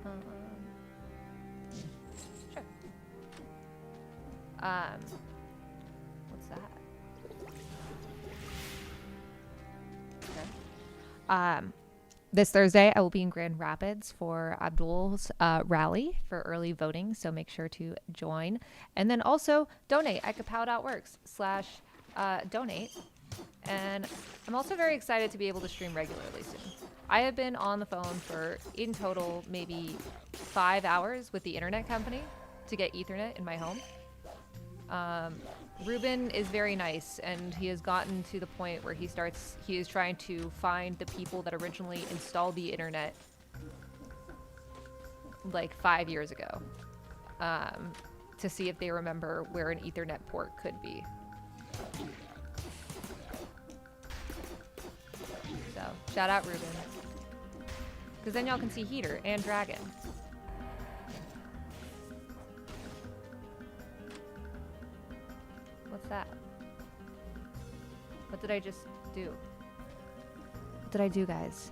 Um, sure. What's that? Okay. This Thursday, I will be in Grand Rapids for Abdul's rally for early voting, so make sure to join. And then also donate at kapow.works/donate. And I'm also very excited to be able to stream regularly soon. I have been on the phone for, in total, maybe 5 hours with the internet company to get Ethernet in my home. Ruben is very nice, and he has gotten to the point where he is trying to find the people that originally installed the internet like 5 years ago, to see if they remember where an Ethernet port could be. So, shout out Ruben. Because then y'all can see Heater and Dragon. What's that? What did I just do? What did I do, guys?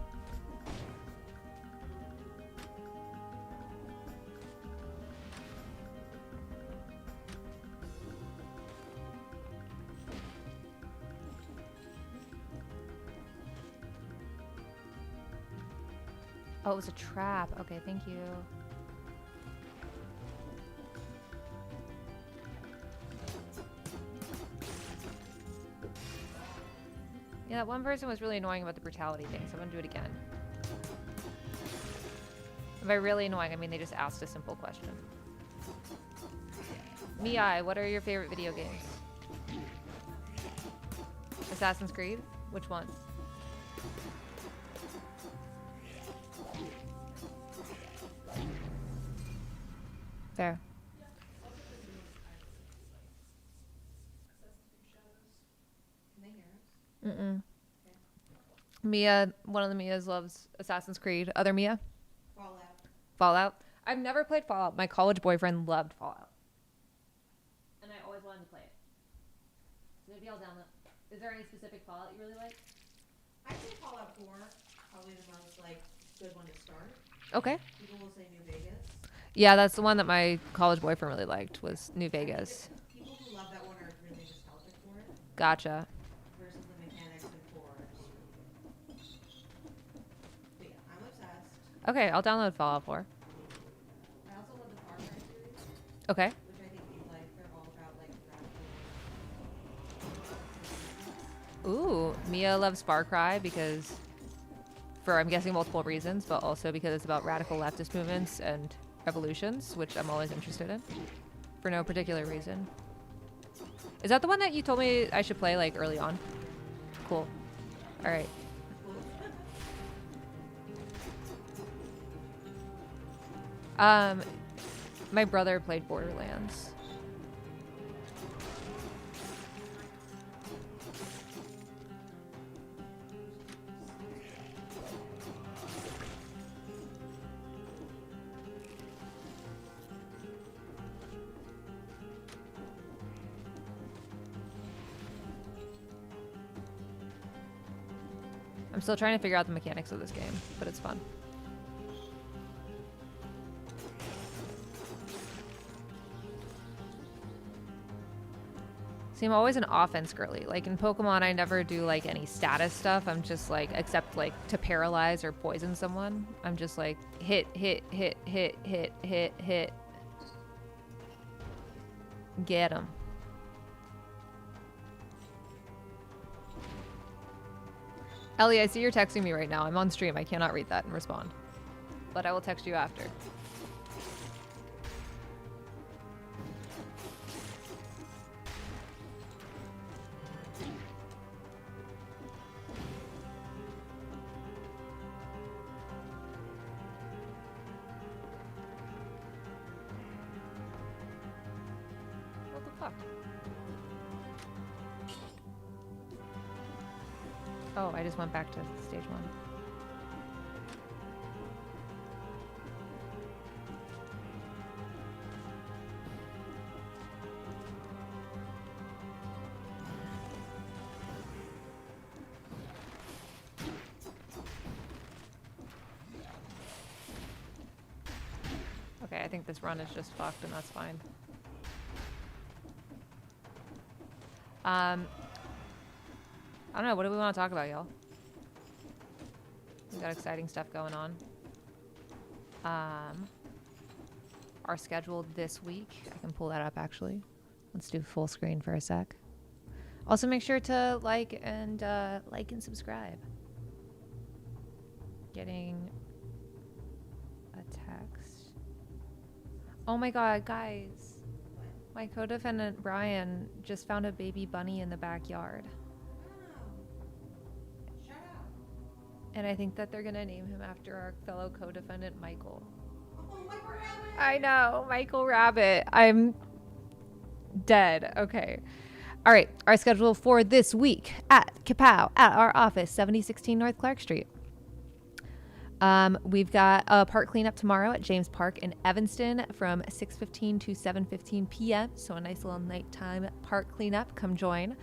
Oh, it was a trap. Okay, thank you. Yeah, that one person was really annoying about the brutality thing, so I'm gonna do it again. And by really annoying, I mean they just asked a simple question. Miai, what are your favorite video games? Assassin's Creed? Which one? Fair. Mm-mm. Mia, one of the Mias loves Assassin's Creed. Other Mia? Fallout. I've never played Fallout. My college boyfriend loved Fallout. And I always wanted to play it. So maybe I'll download. Is there any specific Fallout you really like? I'd say Fallout 4, probably the most good one to start. Okay. People will say New Vegas. Yeah, that's the one that my college boyfriend really liked, was New Vegas. People who love that one are really nostalgic for it. Gotcha. Versus the mechanics in 4 is really But yeah, I'm obsessed. Okay, I'll download Fallout 4. I also love the Far Cry series, Okay. which I think you like. They're all about radical. Ooh, Mia loves Far Cry because, for I'm guessing multiple reasons, but also because it's about radical leftist movements and revolutions, which I'm always interested in, for no particular reason. Is that the one that you told me I should play early on? Cool. All right. My brother played Borderlands. I'm still trying to figure out the mechanics of this game, but it's fun. See, I'm always an offense girly. Like in Pokemon, I never do any status stuff. I'm just except to paralyze or poison someone. I'm just hit, hit, hit, hit, hit, hit, hit. Get him. Ellie, I see you're texting me right now. I'm on stream. I cannot read that and respond. But I will text you after. What the fuck? Oh, I just went back to stage 1. I think this run is just fucked, and that's fine. I don't know. What do we want to talk about, y'all? We got exciting stuff going on. Our schedule this week. I can pull that up actually. Let's do full screen for a sec. Also, make sure to like and subscribe. Getting a text. Oh my god, guys. My co-defendant Brian just found a baby bunny in the backyard. Shut up. And I think that they're gonna name him after our fellow co-defendant Michael. Oh, Michael Rabbit. I know, Michael Rabbit. I'm dead. Okay. All right, our schedule for this week at Kapow at our office, 7016 North Clark Street. We've got a park cleanup tomorrow at James Park in Evanston from 6:15 to 7:15 p.m. So a nice little nighttime park cleanup. Come join.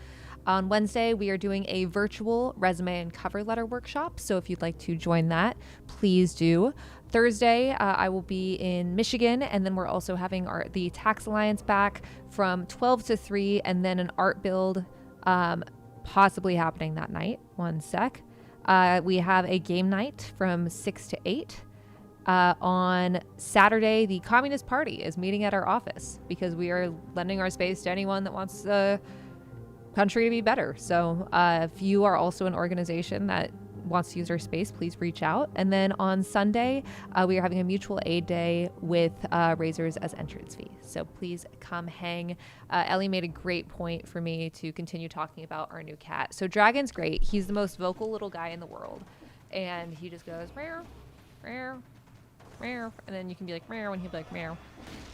On Wednesday, we are doing a virtual resume and cover letter workshop. So if you'd like to join that, please do. Thursday, I will be in Michigan, and then we're also having the Tax Alliance back from 12 to 3, and then an art build possibly happening that night. One sec. We have a game night from 6 to 8. On Saturday, the Communist Party is meeting at our office because we are lending our space to anyone that wants the country to be better. So if you are also an organization that wants to use our space, please reach out. And then on Sunday, we are having a mutual aid day with razors as entrance fee. So please come hang. Ellie made a great point for me to continue talking about our new cat. So Dragon's great. He's the most vocal little guy in the world. And he just goes, meow, meow, meow. And then you can be like, meow, and he'll be like, meow.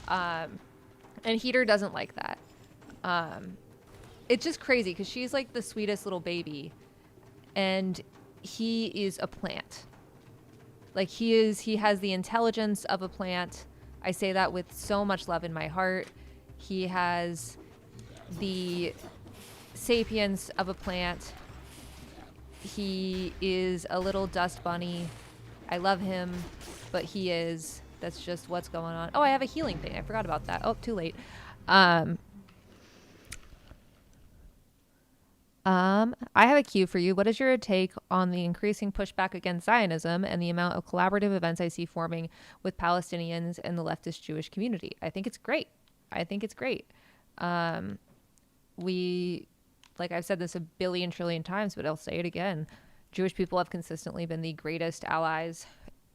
And Heater doesn't like that. It's just crazy because she's like the sweetest little baby. And he is a plant. Like he has the intelligence of a plant. I say that with so much love in my heart. He has the sapience of a plant. He is a little dust bunny. I love him, but that's just what's going on. Oh, I have a healing thing. I forgot about that. Oh, too late. I have a cue for you. What is your take on the increasing pushback against Zionism and the amount of collaborative events I see forming with Palestinians and the leftist Jewish community? I think it's great. Like I've said this a billion trillion times, but I'll say it again. Jewish people have consistently been the greatest allies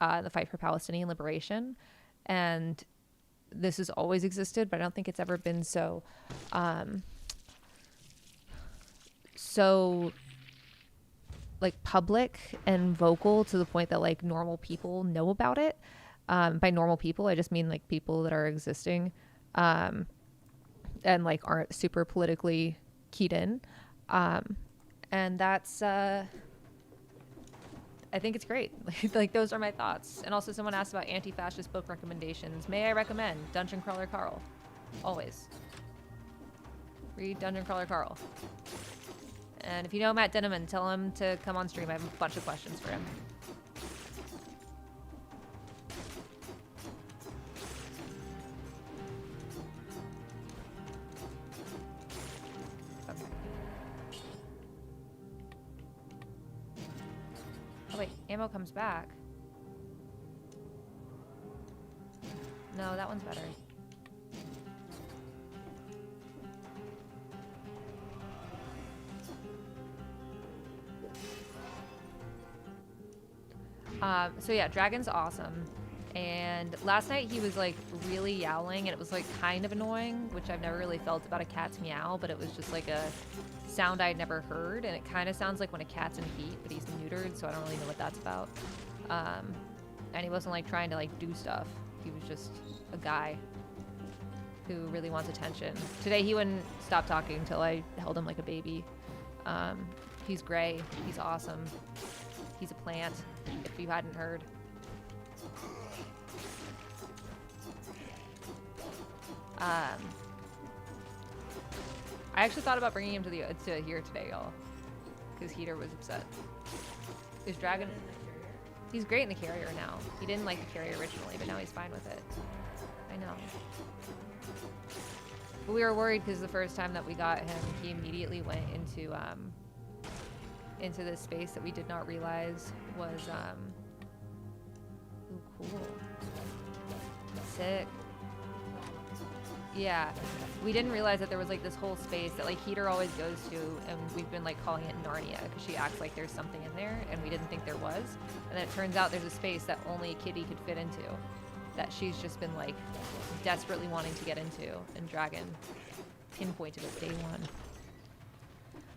in the fight for Palestinian liberation. And this has always existed, but I don't think it's ever been so like public and vocal to the point that like normal people know about it. By normal people, I just mean like people that are existing and like aren't super politically keyed in. And that's I think it's great. Like those are my thoughts. And also someone asked about anti-fascist book recommendations. May I recommend Dungeon Crawler Carl? Always. Read Dungeon Crawler Carl. And if you know Matt Denneman, tell him to come on stream. I have a bunch of questions for him. Okay. Oh wait, ammo comes back. No, that one's better. So yeah, Dragon's awesome. And last night he was like really yowling and it was like kind of annoying, which I've never really felt about a cat's meow, but it was just like a sound I'd never heard. And it kind of sounds like when a cat's in heat, but he's neutered, so I don't really know what that's about. And he wasn't like trying to like do stuff. He was just a guy who really wants attention. Today he wouldn't stop talking until I held him like a baby. He's gray. He's awesome. He's a plant, if you hadn't heard. I actually thought about bringing him to here today, y'all, because Heater was upset. Is Dragon? He's great in the carrier now. He didn't like the carrier originally, but now he's fine with it. I know. But we were worried because the first time that we got him, he immediately went into this space that we did not realize was ooh, cool. Sick. Yeah. We didn't realize that there was like this whole space that like Heater always goes to, and we've been like calling it Narnia because she acts like there's something in there, and we didn't think there was. And then it turns out there's a space that only Kitty could fit into, that she's just been like desperately wanting to get into, and Dragon pinpointed it day one.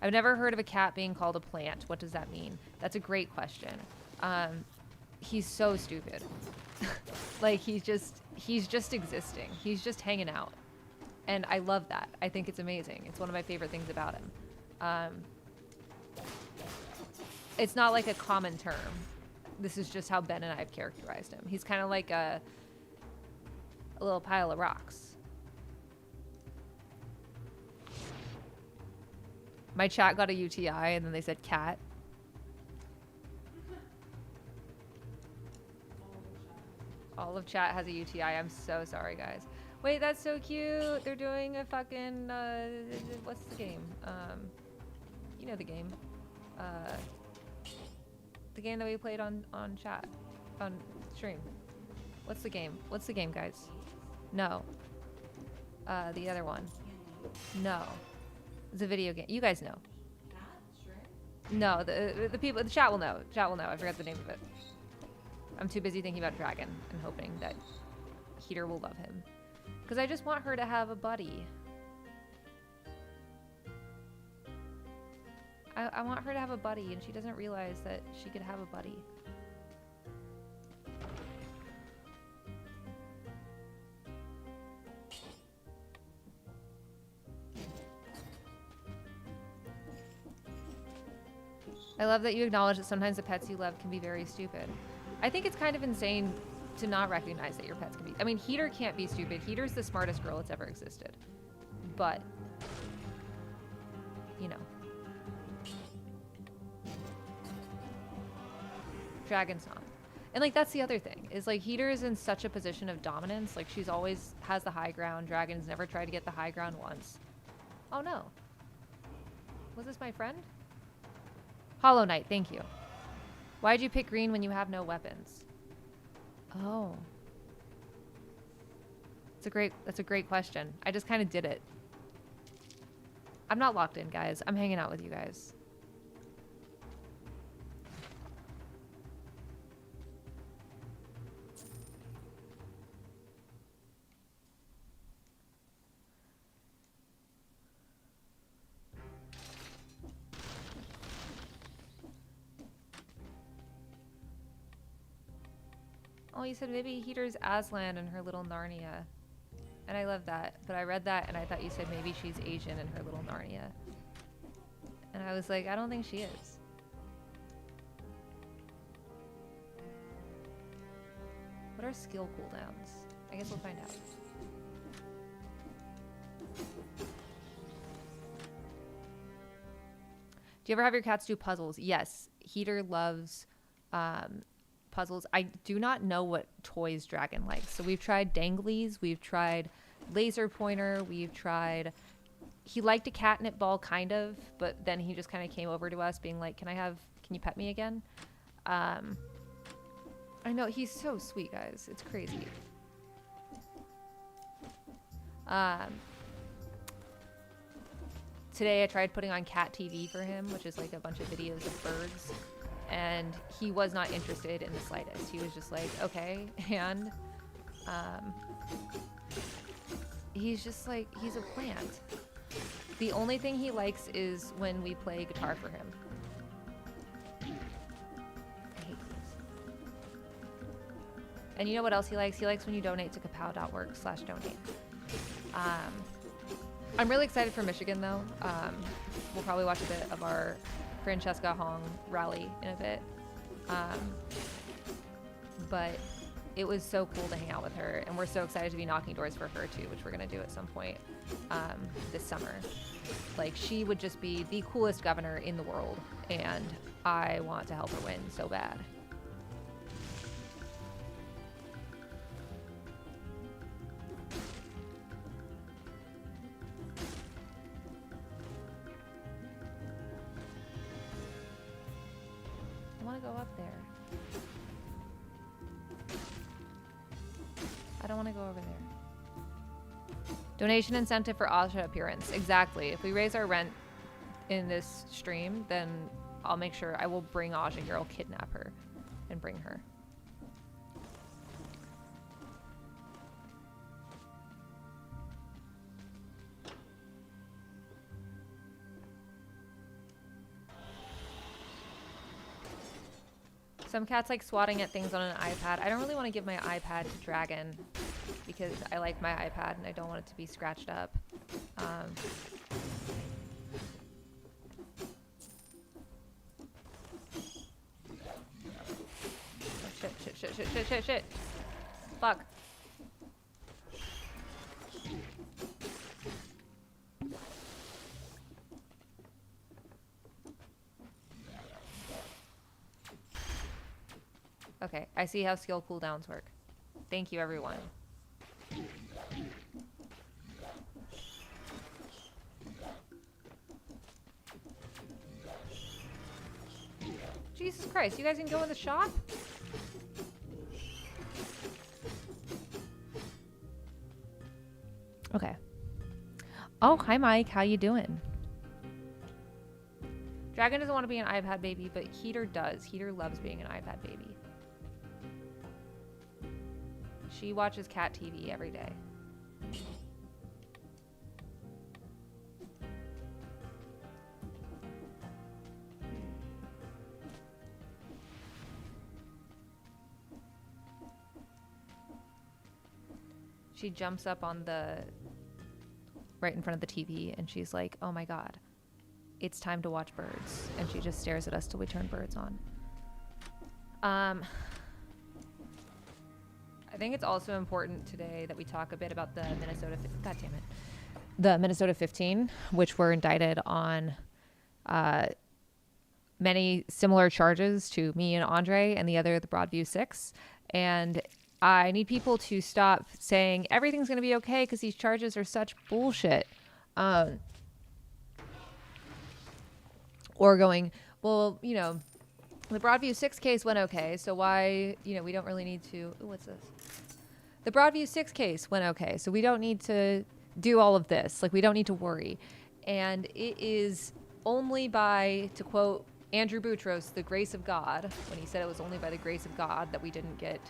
I've never heard of a cat being called a plant. What does that mean? That's a great question. He's so stupid. Like he's just existing. He's just hanging out. And I love that. I think it's amazing. It's one of my favorite things about him. It's not like a common term. This is just how Ben and I have characterized him. He's kind of like a little pile of rocks. My chat got a UTI and then they said cat. All of chat has a UTI. I'm so sorry, guys. Wait, that's so cute. They're doing a fucking, what's the game? You know the game. The game that we played on chat, on stream. What's the game? What's the game, guys? No. The other one. No. It's a video game. You guys know. No, the people, the chat will know. Chat will know. I forgot the name of it. I'm too busy thinking about Dragon and hoping that Heater will love him. Because I just want her to have a buddy. I want her to have a buddy, and she doesn't realize that she could have a buddy. I love that you acknowledge that sometimes the pets you love can be very stupid. I think it's kind of insane to not recognize that your pets can be. I mean, Heater can't be stupid. Heater's the smartest girl that's ever existed. But, you know. Dragon's not. And, like, that's the other thing. Is, like, Heater is in such a position of dominance. Like, she's always has the high ground. Dragon's never tried to get the high ground once. Oh, no. Was this my friend? Hollow Knight, thank you. Why'd you pick green when you have no weapons? Oh. That's a great question. I just kind of did it. I'm not locked in, guys. I'm hanging out with you guys. Oh, you said maybe Heater's Aslan and her little Narnia. And I love that. But I read that and I thought you said maybe she's Asian and her little Narnia. And I was like, I don't think she is. What are skill cooldowns? I guess we'll find out. Do you ever have your cats do puzzles? Yes. Heater loves puzzles. I do not know what toys Dragon likes. So we've tried danglies, we've tried laser pointer, we've tried... He liked a catnip ball, kind of, but then he just kind of came over to us being like, can you pet me again? I know, he's so sweet, guys. It's crazy. Today I tried putting on cat TV for him, which is like a bunch of videos of birds. And he was not interested in the slightest. He was just like, okay. And he's just like, he's a plant. The only thing he likes is when we play guitar for him. I hate these. And you know what else he likes? He likes when you donate to kapow.org/donate. I'm really excited for Michigan, though. We'll probably watch a bit of our Francesca Hong rally in a bit. But it was so cool to hang out with her, and we're so excited to be knocking doors for her too, which we're gonna do at some point this summer. Like, she would just be the coolest governor in the world, and I want to help her win so bad. go up there. I don't want to go over there. Donation incentive for Asha appearance. Exactly. If we raise our rent in this stream, then I'll make sure I will bring Aja here. I'll kidnap her and bring her. Some cats like swatting at things on an iPad. I don't really want to give my iPad to Dragon because I like my iPad and I don't want it to be scratched up. Shit. Fuck. Okay, I see how skill cooldowns work. Thank you, everyone. Jesus Christ, you guys can go in the shop? Okay. Oh, hi Mike, how you doing? Dragon doesn't want to be an iPad baby, but Heater does. Heater loves being an iPad baby. She watches cat TV every day. She jumps up on the right in front of the TV and she's like, "Oh my God, it's time to watch birds." And she just stares at us till we turn birds on. I think it's also important today that we talk a bit about the Minnesota 15, which were indicted on many similar charges to me and Andre, and the other, the Broadview 6. And I need people to stop saying everything's going to be okay because these charges are such bullshit. Or going, well, you know, the Broadview 6 case went okay, so why, you know, we don't really need to... Ooh, what's this? The Broadview 6 case went okay, so we don't need to do all of this. Like, we don't need to worry. And it is only by, to quote Andrew Boutros, the grace of God, when he said it was only by the grace of God that we didn't get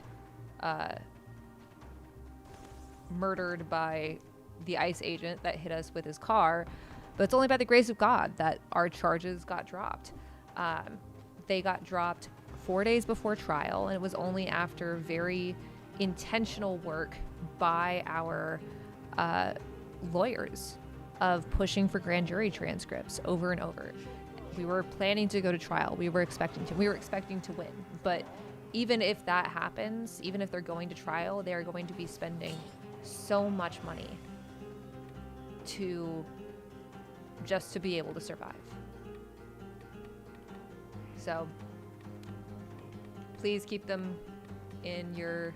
murdered by the ICE agent that hit us with his car. But it's only by the grace of God that our charges got dropped. They got dropped 4 days before trial, and it was only after very intentional work by our lawyers of pushing for grand jury transcripts over and over. We were planning to go to trial. We were expecting to win. But even if that happens, even if they're going to trial, they're going to be spending so much money just to be able to survive. So please keep them in your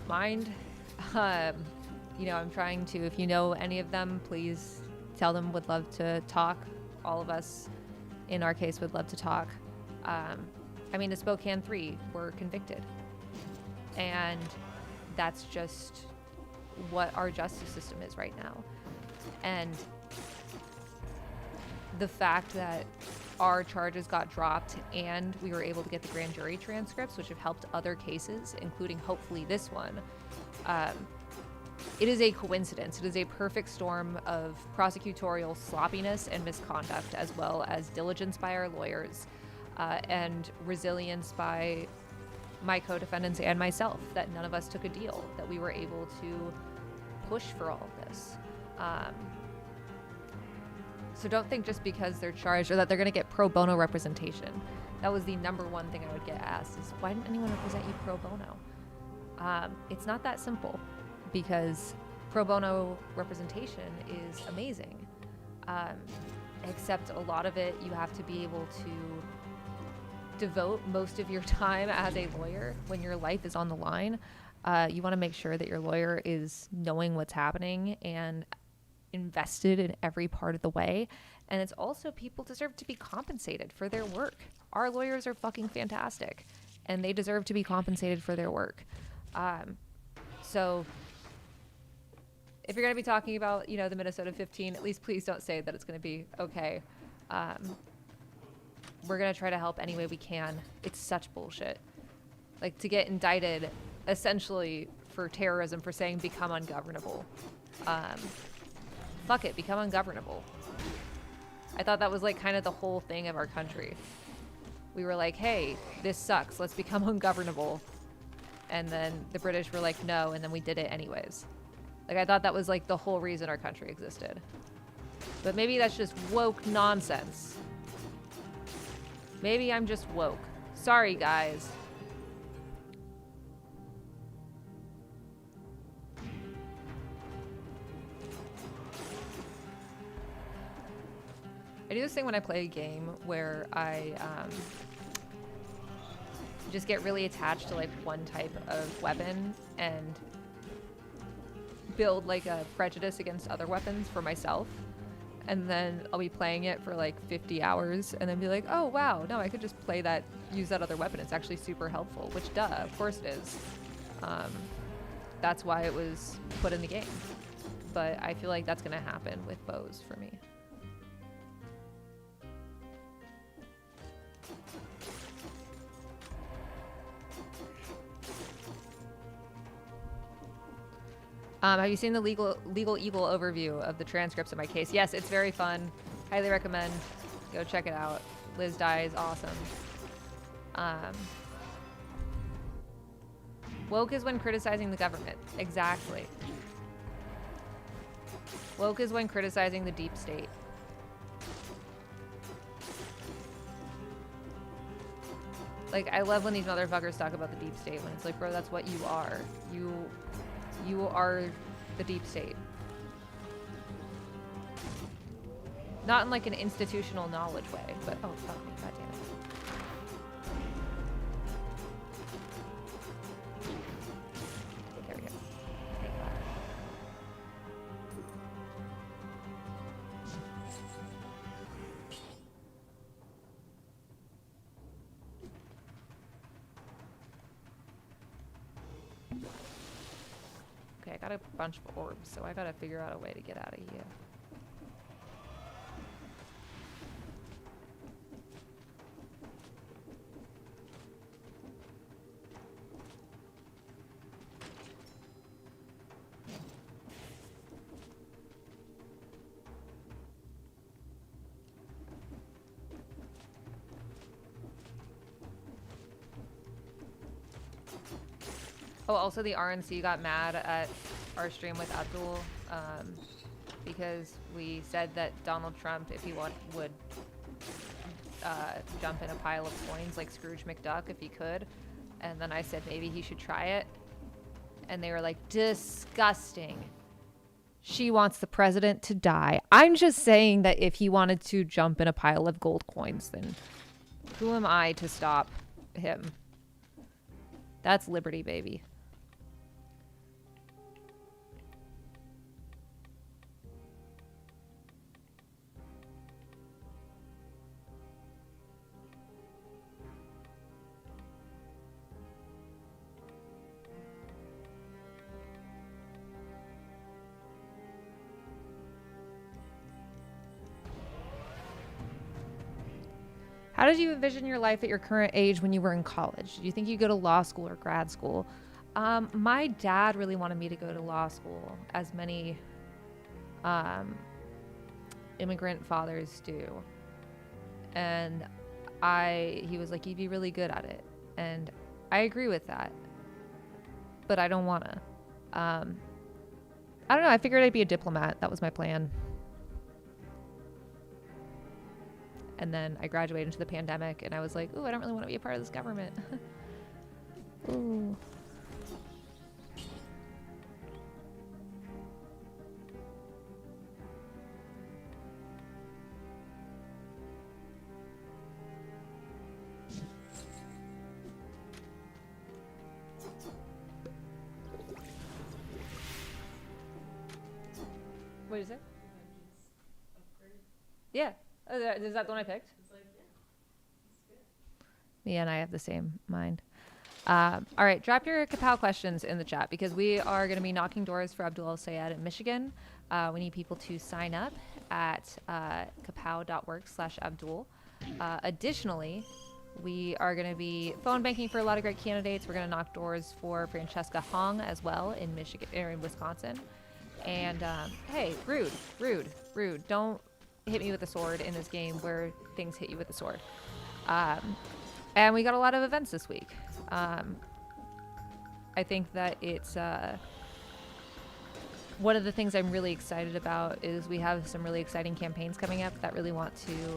mind. You know, I'm trying to, if you know any of them, please tell them would love to talk. All of us in our case would love to talk. I mean, the Spokane 3 were convicted. And that's just what our justice system is right now. And the fact that our charges got dropped and we were able to get the grand jury transcripts, which have helped other cases, including hopefully this one, it is a coincidence. It is a perfect storm of prosecutorial sloppiness and misconduct, as well as diligence by our lawyers and resilience by my co-defendants and myself, that none of us took a deal, that we were able to push for all of this. So don't think just because they're charged or that they're going to get pro bono representation. That was the number one thing I would get asked is, why didn't anyone represent you pro bono? It's not that simple, because pro bono representation is amazing. Except a lot of it, you have to be able to devote most of your time as a lawyer when your life is on the line. You want to make sure that your lawyer is knowing what's happening and invested in every part of the way. And it's also people deserve to be compensated for their work. Our lawyers are fucking fantastic, and they deserve to be compensated for their work. So if you're going to be talking about, the Minnesota 15, at least please don't say that it's going to be okay. We're going to try to help any way we can. It's such bullshit. Like, to get indicted essentially for terrorism for saying become ungovernable. Fuck it, become ungovernable. I thought that was like kind of the whole thing of our country. We were like, hey, this sucks, let's become ungovernable. And then the British were like, no, and then we did it anyways. Like, I thought that was like the whole reason our country existed. But maybe that's just woke nonsense. Maybe I'm just woke. Sorry, guys. I do this thing when I play a game where I just get really attached to like one type of weapon and build like a prejudice against other weapons for myself. And then I'll be playing it for like 50 hours and then be like, oh wow, no, I could just play that, use that other weapon. It's actually super helpful, which duh, of course it is. That's why it was put in the game. But I feel like that's gonna happen with bows for me. Have you seen the legal evil overview of the transcripts of my case? Yes, it's very fun. Highly recommend. Go check it out. Liz Dye is awesome. Woke is when criticizing the government. Exactly. Woke is when criticizing the deep state. Like, I love when these motherfuckers talk about the deep state when it's like, bro, that's what you are. You are the deep state. Not in like an institutional knowledge way, but oh fuck me, god damn it. There we go. Thank God. Okay, I got a bunch of orbs, so I gotta figure out a way to get out of here. Oh, also the RNC got mad at our stream with Abdul because we said that Donald Trump, if he would jump in a pile of coins like Scrooge McDuck if he could. And then I said maybe he should try it. And they were like, disgusting. She wants the president to die. I'm just saying that if he wanted to jump in a pile of gold coins, then who am I to stop him? That's liberty, baby. How did you envision your life at your current age when you were in college? Do you think you'd go to law school or grad school? My dad really wanted me to go to law school, as many immigrant fathers do. And he was like, you'd be really good at it. And I agree with that. But I don't want to. I don't know. I figured I'd be a diplomat. That was my plan. And then I graduated into the pandemic, and I was like, ooh, I don't really want to be a part of this government. Ooh. What is it? Yeah. Is that the one I picked? It's like, yeah, it's good. Me and I have the same mind. All right, drop your Kapow questions in the chat because we are going to be knocking doors for Abdul Sayed in Michigan. We need people to sign up at kapow.work/Abdul. Additionally, we are going to be phone banking for a lot of great candidates. We're going to knock doors for Francesca Hong as well in Michigan or in Wisconsin. And hey, rude. Don't hit me with a sword in this game where things hit you with a sword. And we got a lot of events this week. I think that it's one of the things I'm really excited about is we have some really exciting campaigns coming up that really want to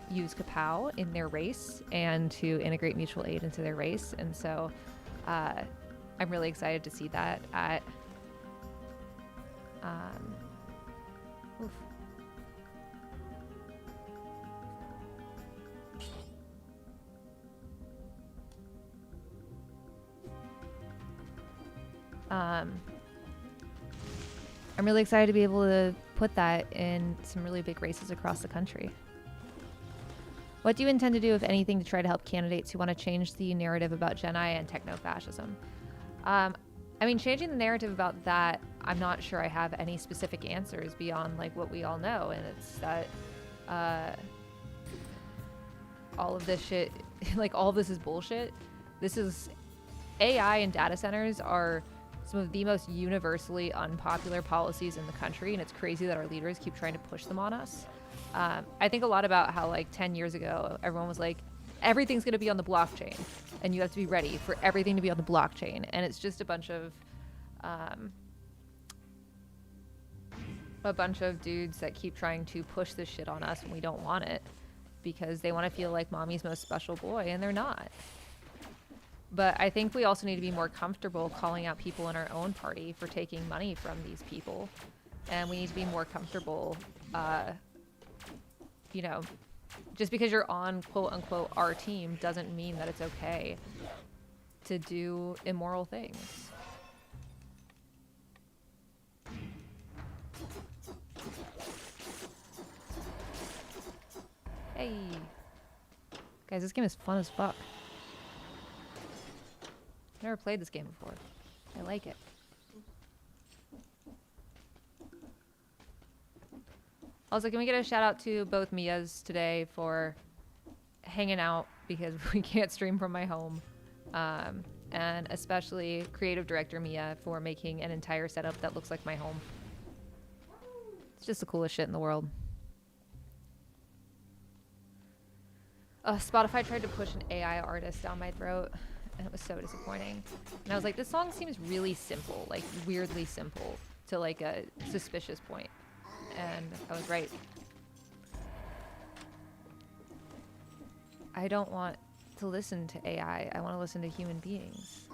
use Kapow in their race and to integrate mutual aid into their race. And so I'm really excited to see that at oof. I'm really excited to be able to put that in some really big races across the country. What do you intend to do, if anything, to try to help candidates who want to change the narrative about Gen I and techno-fascism? I mean, changing the narrative about that, I'm not sure I have any specific answers beyond like what we all know, and it's that all of this shit, like all of this is bullshit. This is AI and data centers are some of the most universally unpopular policies in the country, and it's crazy that our leaders keep trying to push them on us. I think a lot about how like 10 years ago, everyone was like, everything's going to be on the blockchain and you have to be ready for everything to be on the blockchain. And it's just a bunch of dudes that keep trying to push this shit on us when we don't want it because they want to feel like mommy's most special boy, and they're not. But I think we also need to be more comfortable calling out people in our own party for taking money from these people. And we need to be more comfortable, just because you're on quote unquote our team doesn't mean that it's okay to do immoral things. Hey. Guys, this game is fun as fuck. Never played this game before. I like it. Also, can we get a shout out to both Mias today for hanging out because we can't stream from my home. And especially creative director Mia for making an entire setup that looks like my home. It's just the coolest shit in the world. Spotify tried to push an AI artist down my throat, and it was so disappointing. And I was like, this song seems really simple, like weirdly simple to like a suspicious point. And I was right. I don't want to listen to AI. I want to listen to human beings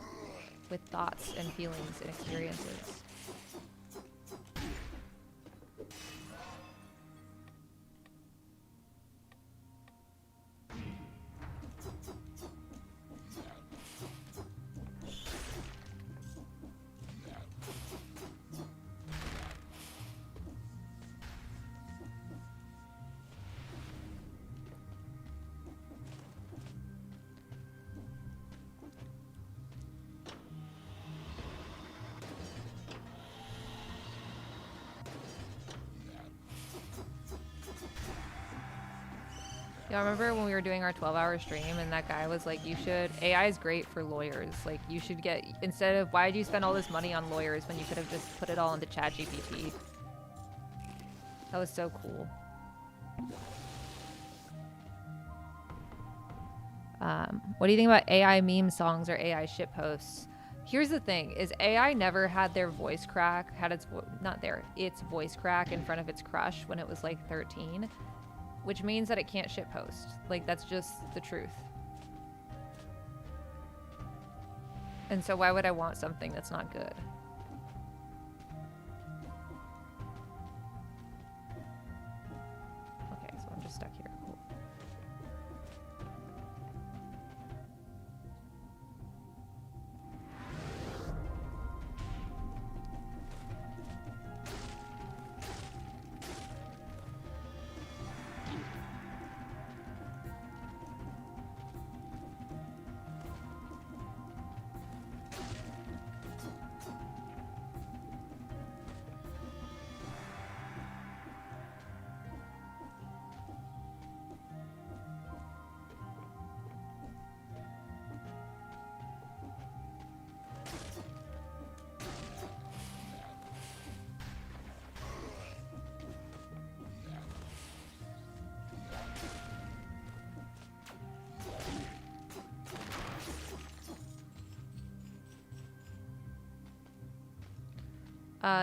with thoughts and feelings and experiences. Yeah, I remember when we were doing our 12-hour stream and that guy was like, AI is great for lawyers. Like, you should get, instead of, why did you spend all this money on lawyers when you could have just put it all into ChatGPT? That was so cool. What do you think about AI meme songs or AI shit posts? Here's the thing, is AI never had their voice crack, its voice crack in front of its crush when it was like 13. Which means that it can't shitpost. Like, that's just the truth. And so why would I want something that's not good? Okay, so I'm just stuck here. Cool.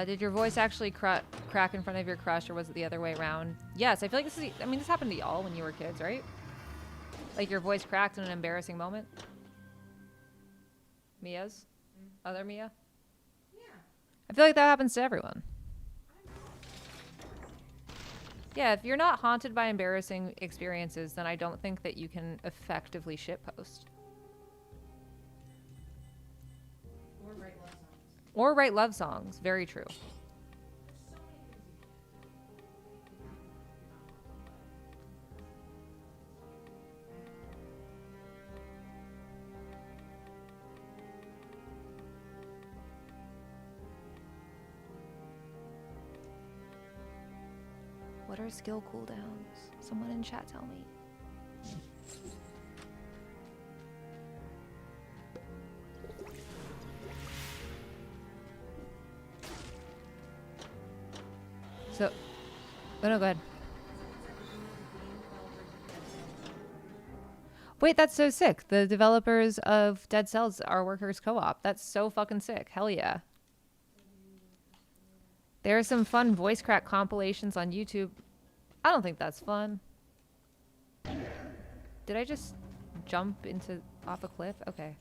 Did your voice actually crack in front of your crush, or was it the other way around? Yes, I feel like this is. I mean, this happened to y'all when you were kids, right? Like your voice cracked in an embarrassing moment. Mia's, other Mia. Yeah. I feel like that happens to everyone. Yeah, if you're not haunted by embarrassing experiences, then I don't think that you can effectively shitpost. Or write love songs. Or write love songs. Very true. There's so many things you can't do. What are skill cooldowns? Someone in chat tell me. So, oh no, go ahead. Wait, that's so sick. The developers of Dead Cells are Workers Co-op. That's so fucking sick. Hell yeah. There are some fun voice crack compilations on YouTube. I don't think that's fun. Did I just jump off a cliff? Okay.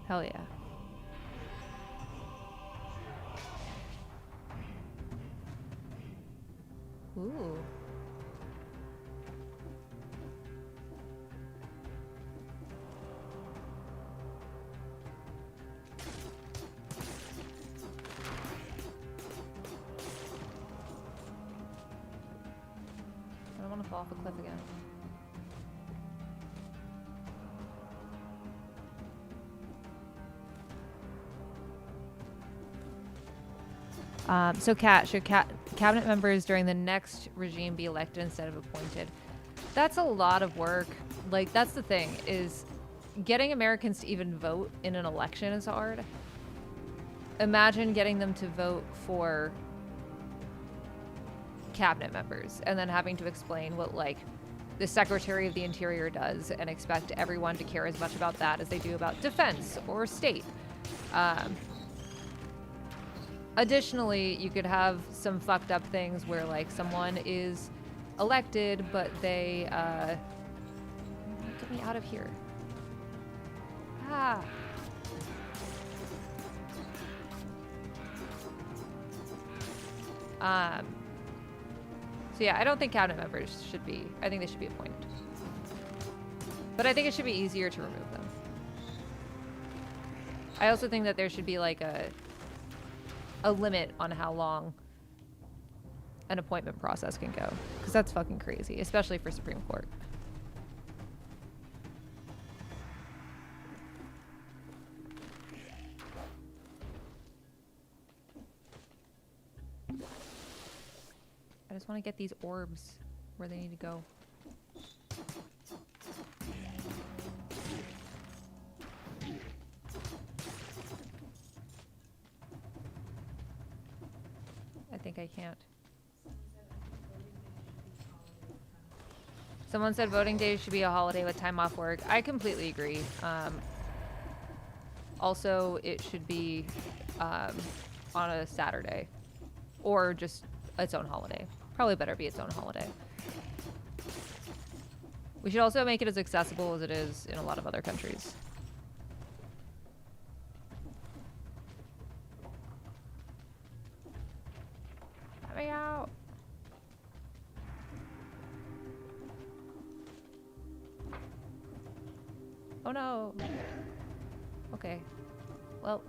Hell yeah. Ooh. I don't want to fall off a cliff again. So, Kat, should cabinet members during the next regime be elected instead of appointed? That's a lot of work. Like, that's the thing, is getting Americans to even vote in an election is hard. Imagine getting them to vote for cabinet members and then having to explain what, like, the Secretary of the Interior does and expect everyone to care as much about that as they do about defense or state. Additionally, you could have some fucked up things where, like, someone is elected, but they, get me out of here. Ah. So yeah, I don't think cabinet members should be, I think they should be appointed. But I think it should be easier to remove them. I also think that there should be, like, a limit on how long an appointment process can go, because that's fucking crazy, especially for Supreme Court. I just want to get these orbs where they need to go. I think I can't. Someone said voting day should be a holiday with time off work. I completely agree. Also, it should be on a Saturday or just its own holiday. Probably better be its own holiday. We should also make it as accessible as it is in a lot of other countries. Let me out. Oh no. Okay. Well.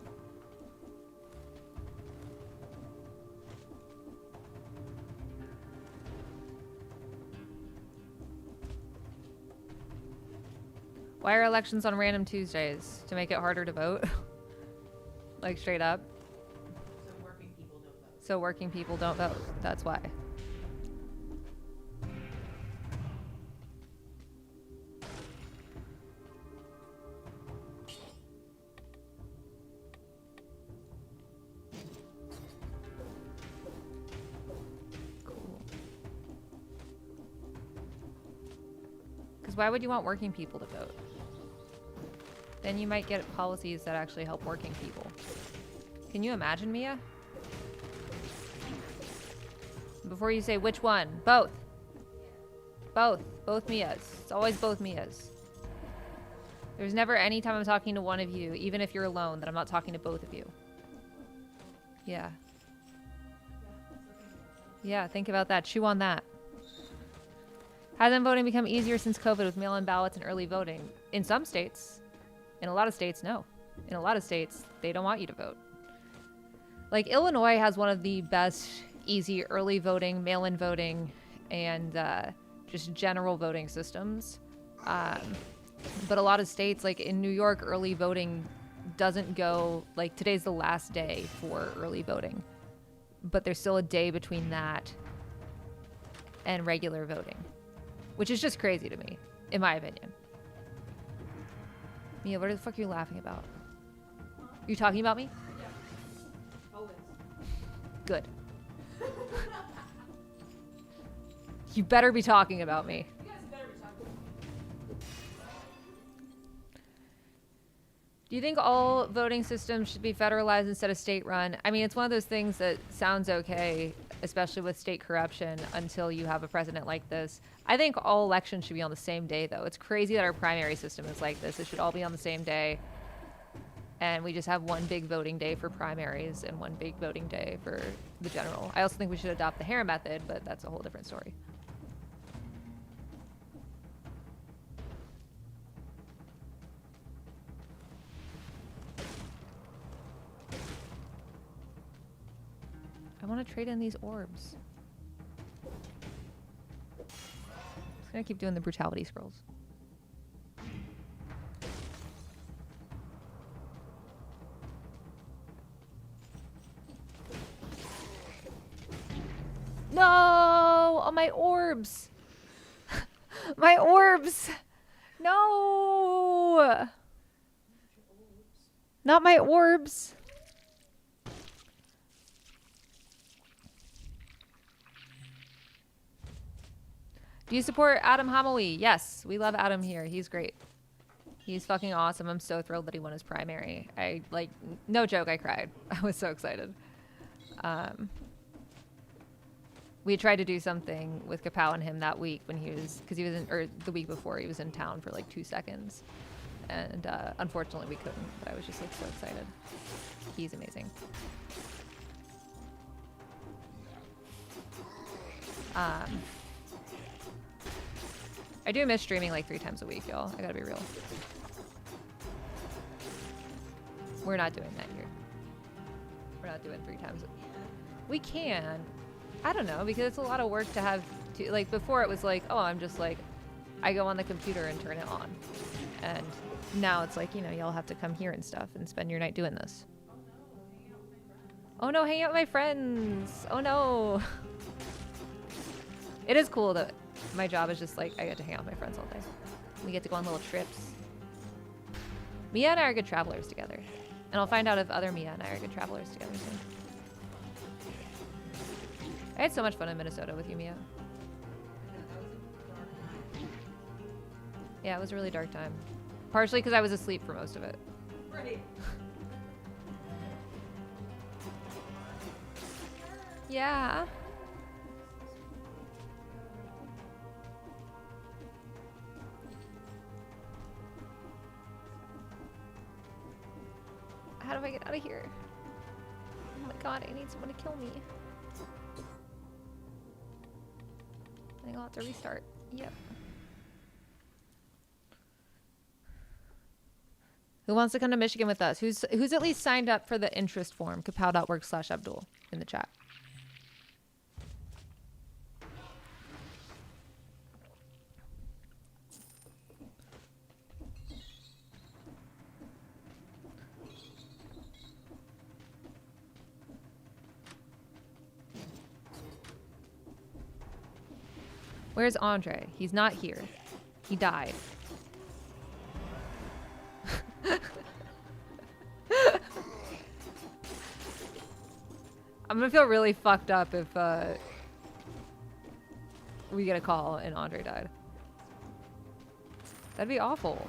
Why are elections on random Tuesdays? To make it harder to vote? Like, straight up? So working people don't vote. So working people don't vote. That's why. why would you want working people to vote? Then you might get policies that actually help working people. Can you imagine, Mia? Before you say which one, both. Both Mias. It's always both Mias. There's never any time I'm talking to one of you, even if you're alone, that I'm not talking to both of you. Yeah. Yeah, think about that. Chew on that. Hasn't voting become easier since COVID with mail-in ballots and early voting? In some states. In a lot of states, no. In a lot of states, they don't want you to vote. Like, Illinois has one of the best easy early voting, mail-in voting, and just general voting systems. But a lot of states, like in New York, early voting doesn't go, like today's the last day for early voting. But there's still a day between that and regular voting, which is just crazy to me, in my opinion. Mia, what the fuck are you laughing about? Are you talking about me? Yeah. Always. Good. You better be talking about me. You guys better be talking about me. Do you think all voting systems should be federalized instead of state-run? I mean, it's one of those things that sounds okay, especially with state corruption, until you have a president like this. I think all elections should be on the same day, though. It's crazy that our primary system is like this. It should all be on the same day. And we just have one big voting day for primaries and one big voting day for the general. I also think we should adopt the hair method, but that's a whole different story. I want to trade in these orbs. I'm just gonna keep doing the brutality scrolls. No! Oh, my orbs! My orbs! No! Not my orbs! Do you support Adam Hamali? Yes, we love Adam here. He's great. He's fucking awesome. I'm so thrilled that he won his primary. I, like, no joke, I cried. I was so excited. We tried to do something with Kapow and him that week when he was, because he was in, or the week before, he was in town for like 2 seconds. And unfortunately we couldn't, but I was just like so excited. He's amazing. I do miss streaming like 3 times a week, y'all. I gotta be real. We're not doing that here. We're not doing 3 times. We can. I don't know, because it's a lot of work to have to, like, before it was like, oh, I'm just like, I go on the computer and turn it on. And now it's like, you know, y'all have to come here and stuff and spend your night doing this. Oh no, hang out with my friends. Oh no. It is cool that my job is just like, I get to hang out with my friends all day. We get to go on little trips. Mia and I are good travelers together. And I'll find out if other Mia and I are good travelers together soon. I had so much fun in Minnesota with you, Mia. Yeah, it was a really dark time. Partially because I was asleep for most of it. Right. Yeah. How do I get out of here? Oh my god, I need someone to kill me. I think I'll have to restart. Yep. Who wants to come to Michigan with us? Who's at least signed up for the interest form? kapow.org/Abdul in the chat. Where's Andre? He's not here. He died. I'm gonna feel really fucked up if we get a call and Andre died. That'd be awful.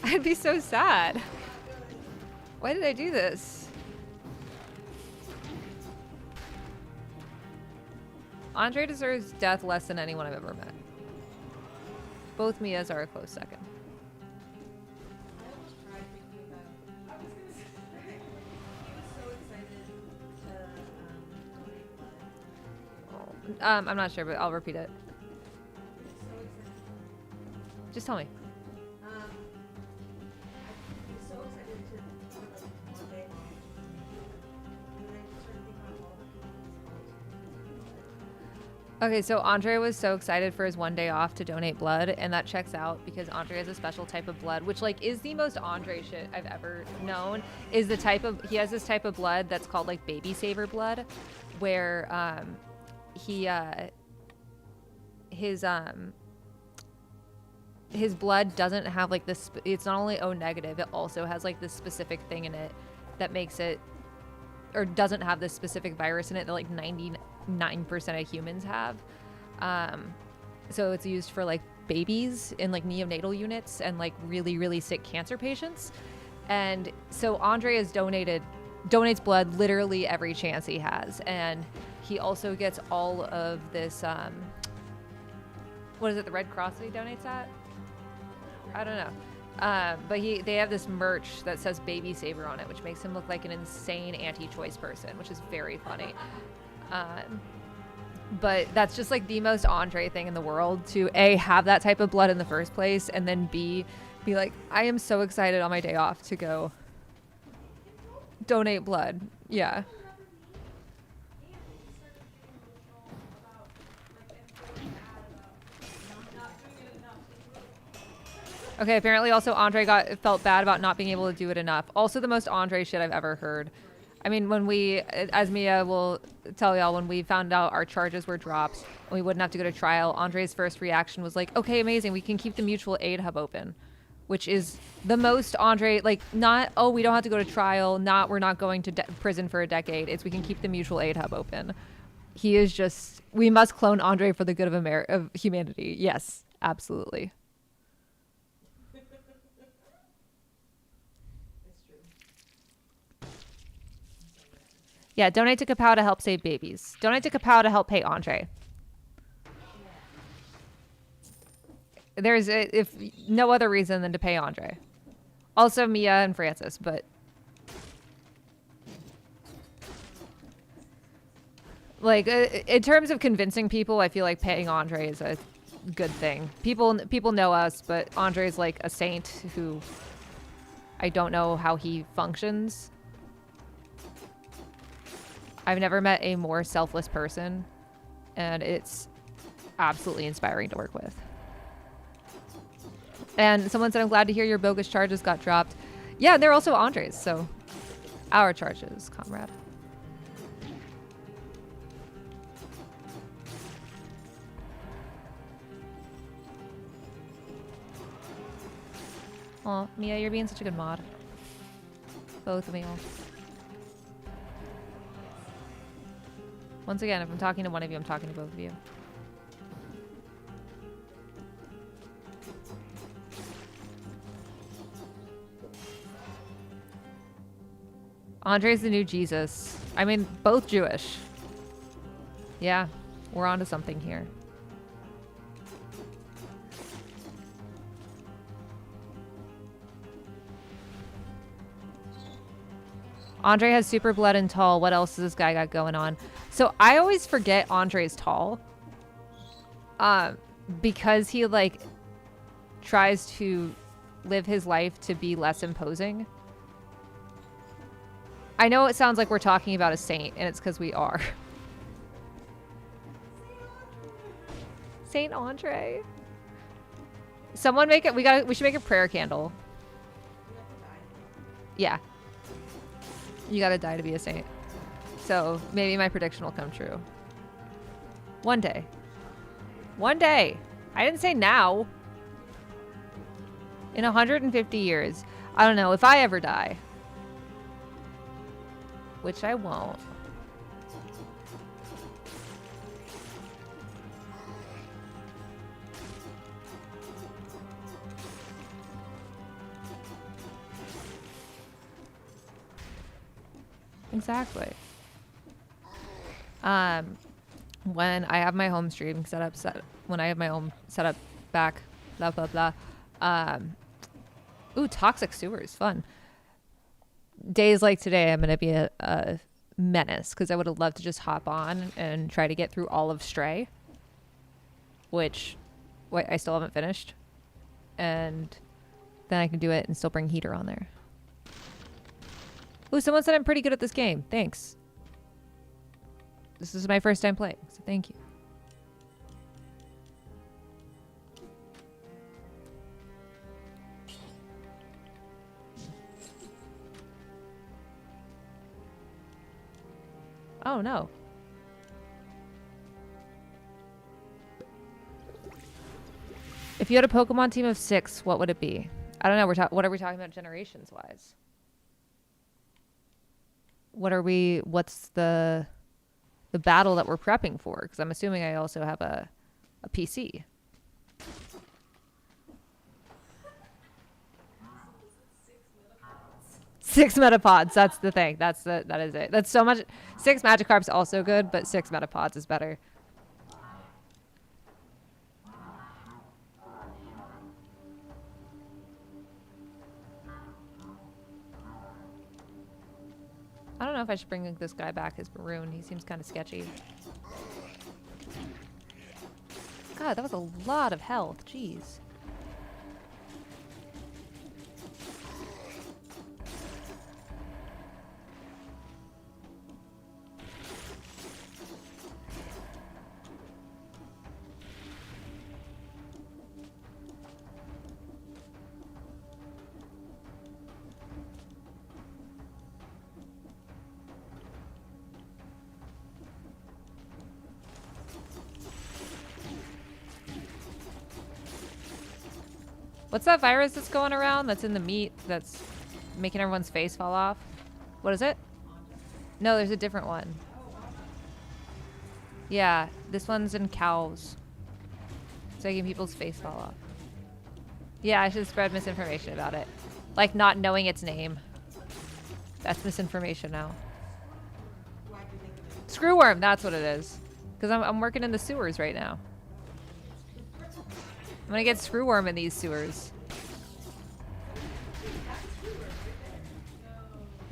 I'd be so sad. Why did I do this? Andre deserves death less than anyone I've ever met. Both Mias are a close second. I almost cried thinking about. I was gonna say. He was so excited to donate blood. I'm not sure, but I'll repeat it. He was so excited. Just tell me. He was so excited to like one day off. And then I just started thinking about all the people he's Okay, so Andre was so excited for his one day off to donate blood, and that checks out because Andre has a special type of blood, which like is the most Andre shit I've ever known. Is the type of he has this type of blood that's called like baby saver blood, where his blood doesn't have like this. It's not only O negative, it also has like this specific thing in it that makes it, or doesn't have this specific virus in it that like 99% of humans have. So it's used for like babies in like neonatal units and like really, really sick cancer patients. And so Andre has donates blood literally every chance he has. And he also gets all of this, what is it, the Red Cross that he donates at? I don't know. But they have this merch that says Baby Saver on it, which makes him look like an insane anti-choice person, which is very funny. But that's just like the most Andre thing in the world, to A, have that type of blood in the first place, and then B, be like, I am so excited on my day off to go donate blood. Yeah. Okay, apparently also Andre felt bad about not being able to do it enough. Also the most Andre shit I've ever heard. I mean, when we, as Mia will tell y'all, when we found out our charges were dropped and we wouldn't have to go to trial, Andre's first reaction was like, okay, amazing, we can keep the mutual aid hub open, which is the most Andre, like, not, oh, we don't have to go to trial, not, we're not going to prison for a decade. It's we can keep the mutual aid hub open. He is just, we must clone Andre for the good of humanity. Yes, absolutely. Yeah, donate to Kapow to help save babies. Donate to Kapow to help pay Andre. There's if no other reason than to pay Andre. Also Mia and Francis, but like in terms of convincing people, I feel like paying Andre is a good thing. People know us, but Andre's like a saint who I don't know how he functions. I've never met a more selfless person, and it's absolutely inspiring to work with. And someone said, I'm glad to hear your bogus charges got dropped. Yeah, they're also Andre's, so our charges, comrade. Aw, Mia, you're being such a good mod. Both of y'all. Once again, if I'm talking to one of you, I'm talking to both of you. Andre's the new Jesus. I mean, both Jewish. Yeah, we're onto something here. Andre has super blood and tall. What else does this guy got going on? So I always forget Andre's tall. Because he like tries to live his life to be less imposing. I know it sounds like we're talking about a saint, and it's because we are. Saint Andre. Someone make it. We should make a prayer candle. Yeah. You gotta die to be a saint. So maybe my prediction will come true. One day. One day. I didn't say now. In 150 years. I don't know. If I ever die. Which I won't. Exactly. When I have my home stream when I have my home set up back, blah blah blah. Ooh, toxic sewers, fun. Days like today, I'm gonna be a menace because I would have loved to just hop on and try to get through all of Stray, which, wait, I still haven't finished, and then I can do it and still bring heater on there. Ooh, someone said I'm pretty good at this game. Thanks. This is my first time playing, so thank you. Oh no. If you had a Pokemon team of 6, what would it be? I don't know. What are we talking about generations wise? What's the battle that we're prepping for? Because I'm assuming I also have a PC. 6 Metapods. That's the thing. That is it. That's so much. 6 Magikarp's also good, but 6 Metapods is better. I don't know if I should bring this guy back as Maroon. He seems kind of sketchy. God, that was a lot of health. Jeez. What's that virus that's going around that's in the meat that's making everyone's face fall off? What is it? No, there's a different one. Yeah, this one's in cows. It's making people's face fall off. Yeah, I should spread misinformation about it. Like not knowing its name. That's misinformation now. Screwworm, that's what it is. Because I'm working in the sewers right now. I'm gonna get screwworm in these sewers.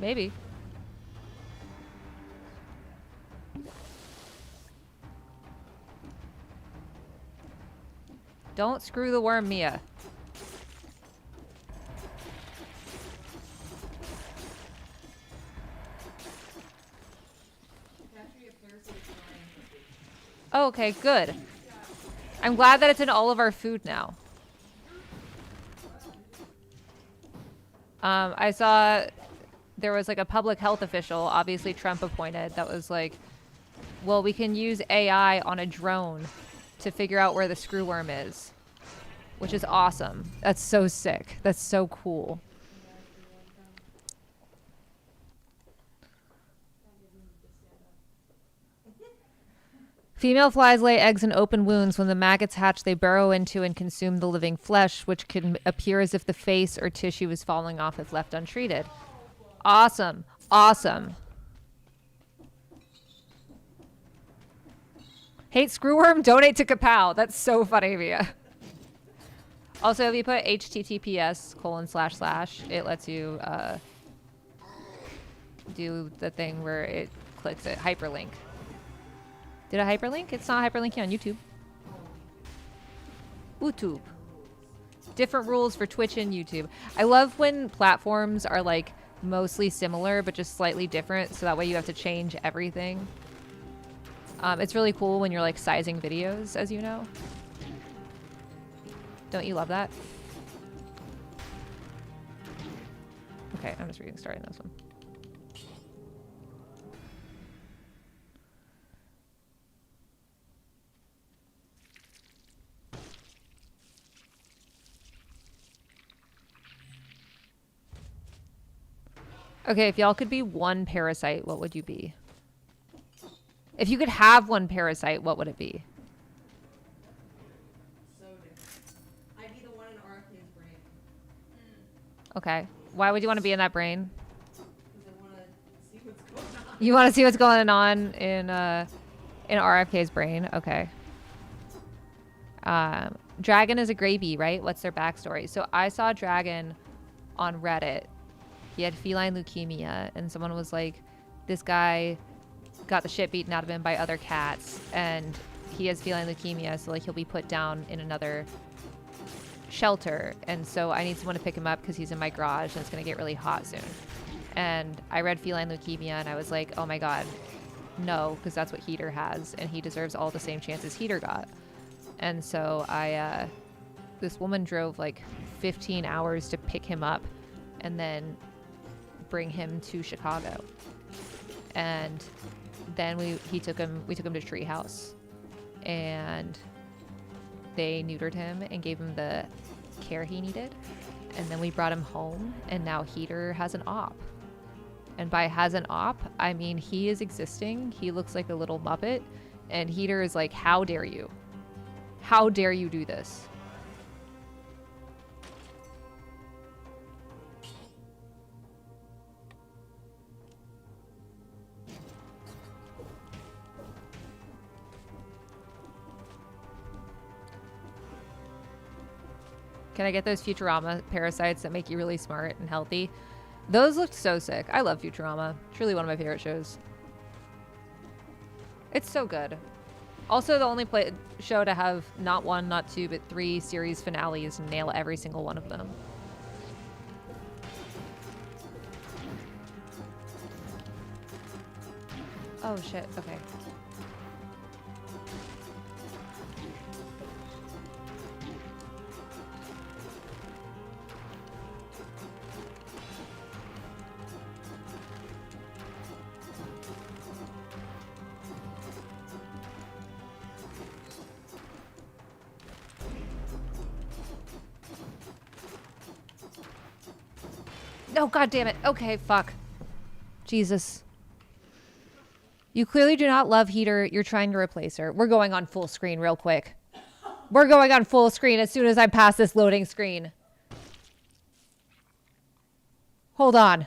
Maybe. Don't screw the worm, Mia. Oh, okay, good. I'm glad that it's in all of our food now. I saw there was like a public health official, obviously Trump appointed, that was like, well, we can use AI on a drone to figure out where the screwworm is, which is awesome. That's so sick. That's so cool. Female flies lay eggs in open wounds. When the maggots hatch, they burrow into and consume the living flesh, which can appear as if the face or tissue is falling off if left untreated. Awesome. Awesome. Hate screwworm? Donate to Kapow. That's so funny, Mia. Also, if you put https:// it lets you do the thing where it clicks it. Hyperlink. Did I hyperlink? It's not hyperlinking on YouTube. YouTube. Different rules for Twitch and YouTube. I love when platforms are like mostly similar but just slightly different, so that way you have to change everything. It's really cool when you're like sizing videos, as you know. Don't you love that? Okay, I'm just starting this one. Okay, if y'all could be one parasite, what would you be? If you could have one parasite, what would it be? So different. I'd be the one in Arachne's brain. Okay. Why would you want to be in that brain? Because I want to see what's going on. You want to see what's going on in RFK's brain? Okay. Dragon is a gravy, right? What's their backstory? So I saw Dragon on Reddit. He had feline leukemia, and someone was like, this guy got the shit beaten out of him by other cats, and he has feline leukemia, so like he'll be put down in another shelter, and so I need someone to pick him up because he's in my garage and it's gonna get really hot soon. And I read feline leukemia and I was like, oh my god, no, because that's what Heater has, and he deserves all the same chances Heater got. And so this woman drove like 15 hours to pick him up and then bring him to Chicago. And then we took him to Treehouse, and they neutered him and gave him the care he needed. And then we brought him home, and now Heater has an op. And by has an op, I mean he is existing. He looks like a little Muppet, and Heater is like, how dare you? How dare you do this? Can I get those Futurama parasites that make you really smart and healthy? Those looked so sick. I love Futurama. Truly one of my favorite shows. It's so good. Also the only show to have not one, not two, but 3 series finales and nail every single one of them. Oh shit, okay. Oh, god damn it. Okay, fuck. Jesus. You clearly do not love Heater. You're trying to replace her. We're going on full screen real quick. We're going on full screen as soon as I pass this loading screen. Hold on.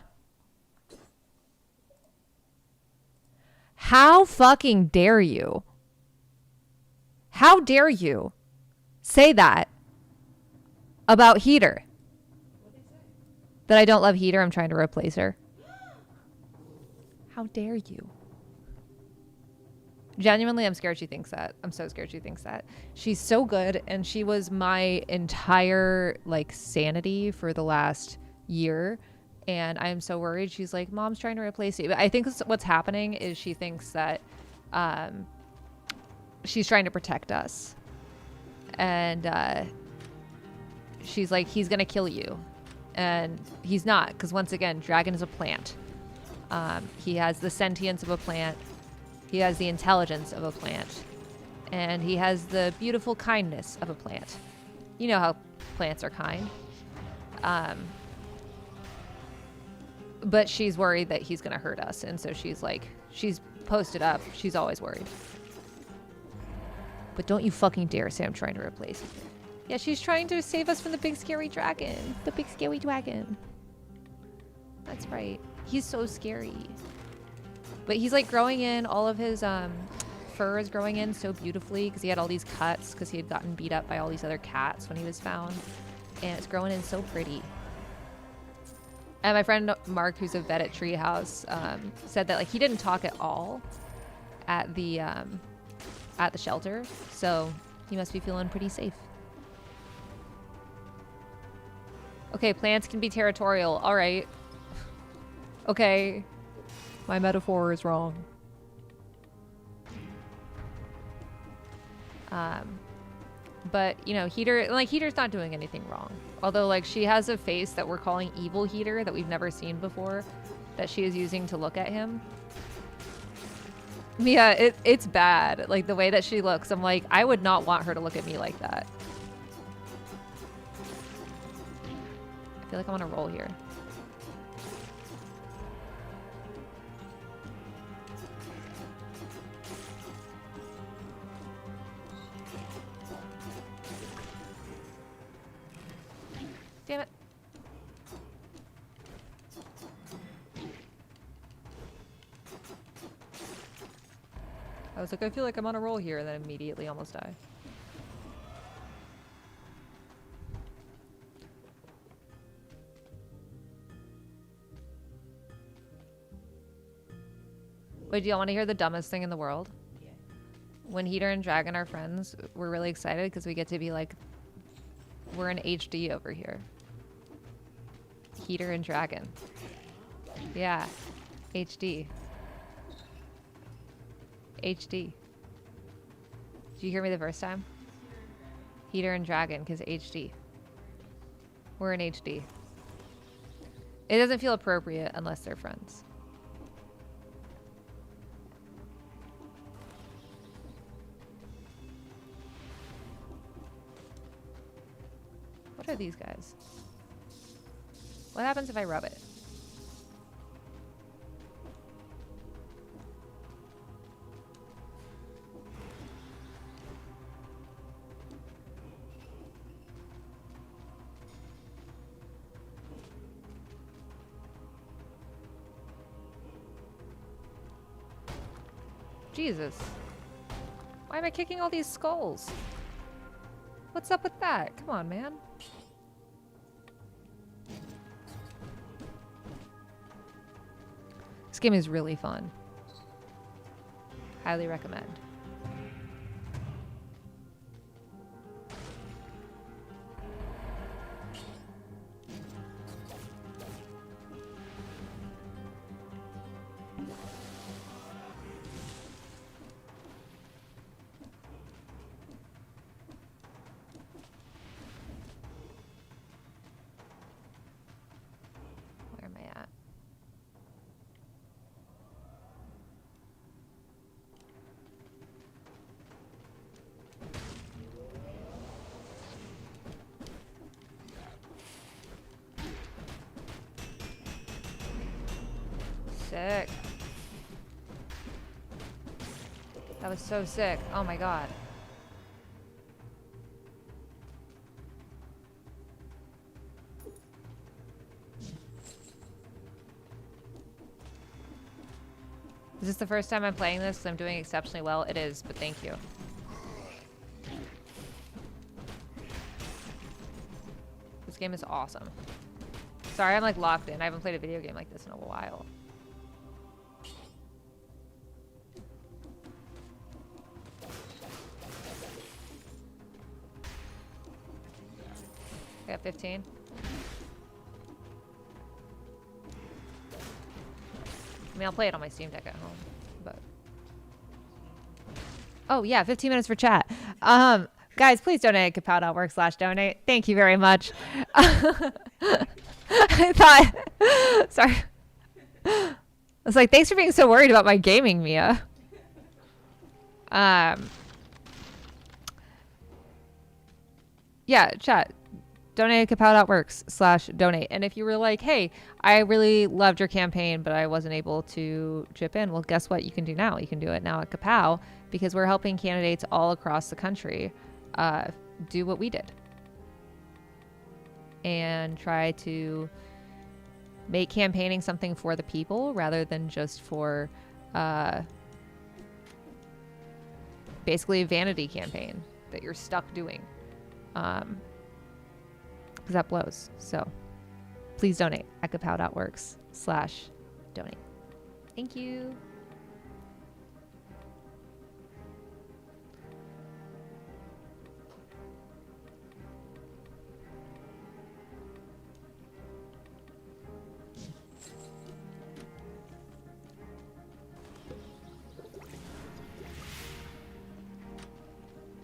How fucking dare you? How dare you say that about Heater? That I don't love Heater, I'm trying to replace her. How dare you? Genuinely, I'm scared she thinks that. I'm so scared she thinks that. She's so good, and she was my entire, like, sanity for the last year, and I'm so worried. She's like, Mom's trying to replace you. But I think what's happening is she thinks that she's trying to protect us. And she's like, he's gonna kill you. And he's not, because once again, Dragon is a plant. He has the sentience of a plant. He has the intelligence of a plant. And he has the beautiful kindness of a plant. You know how plants are kind. But she's worried that he's going to hurt us. And so she's like, she's posted up. She's always worried. But don't you fucking dare say I'm trying to replace you. Yeah, she's trying to save us from the big scary dragon. The big scary dragon. That's right. He's so scary. But he's like growing in. All of his fur is growing in so beautifully because he had all these cuts because he had gotten beat up by all these other cats when he was found. And it's growing in so pretty. And my friend Mark, who's a vet at Treehouse, said that like he didn't talk at all at the shelter. So he must be feeling pretty safe. Okay, plants can be territorial. All right. Okay. My metaphor is wrong. But, you know, Heater's not doing anything wrong. Although, like, she has a face that we're calling evil Heater that we've never seen before that she is using to look at him. Yeah, it's bad. Like, the way that she looks, I'm like, I would not want her to look at me like that. I feel like I'm on a roll here. Damn it. I was like, I feel like I'm on a roll here, and then immediately almost die. Wait, do y'all want to hear the dumbest thing in the world? Yeah. When Heater and Dragon are friends, we're really excited because we get to be like, we're in HD over here. Heater and Dragon. Yeah. HD. HD. Did you hear me the first time? Heater and Dragon, because HD. We're in HD. It doesn't feel appropriate unless they're friends. What are these guys? What happens if I rub it? Jesus. Why am I kicking all these skulls? What's up with that? Come on, man. This game is really fun. Highly recommend. Where am I at? Sick. That was so sick. Oh my god. Is this the first time I'm playing this? 'Cause I'm doing exceptionally well. It is, but thank you. This game is awesome. Sorry, I'm like locked in. I haven't played a video game like this in a while. I got 15. I mean, I'll play it on my Steam Deck at home, but... Oh, yeah, 15 minutes for chat. Guys, please donate at kapow.org/donate. Thank you very much. I thought... Sorry. I was like, thanks for being so worried about my gaming, Mia. Yeah, chat. Donate at kapow.works/donate. And if you were like, hey, I really loved your campaign, but I wasn't able to chip in, well, guess what you can do now? You can do it now at Kapow, because we're helping candidates all across the country do what we did. And try to make campaigning something for the people rather than just for basically a vanity campaign that you're stuck doing. Because that blows. So please donate at kapow.works/donate. Thank you.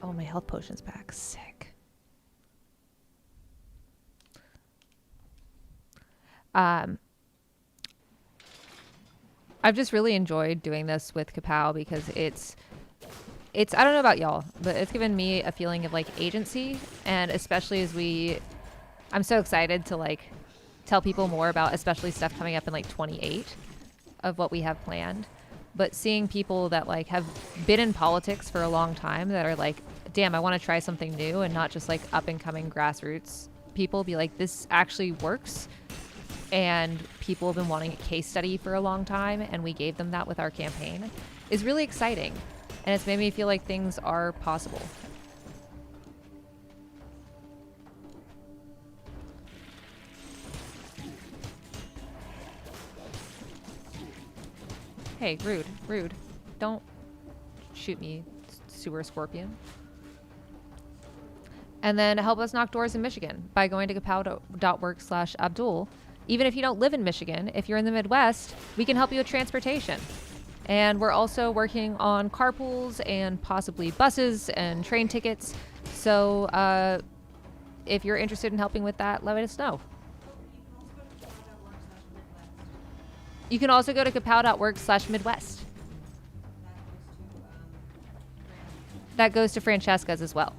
Oh, my health potion's back. Sick. I've just really enjoyed doing this with Kapow because it's I don't know about y'all, but it's given me a feeling of like agency, and especially as I'm so excited to like tell people more about especially stuff coming up in like 28 of what we have planned. But seeing people that like have been in politics for a long time that are like, damn, I want to try something new, and not just like up and coming grassroots people be like, this actually works. And people have been wanting a case study for a long time, and we gave them that with our campaign, is really exciting. And it's made me feel like things are possible. Hey, rude, rude. Don't shoot me, sewer scorpion. And then help us knock doors in Michigan by going to kapow.work/Abdul. Even if you don't live in Michigan, if you're in the Midwest, we can help you with transportation. And we're also working on carpools and possibly buses and train tickets. So if you're interested in helping with that, let us know. You can also go to kapow.work/Midwest. That goes to Francesca's as well.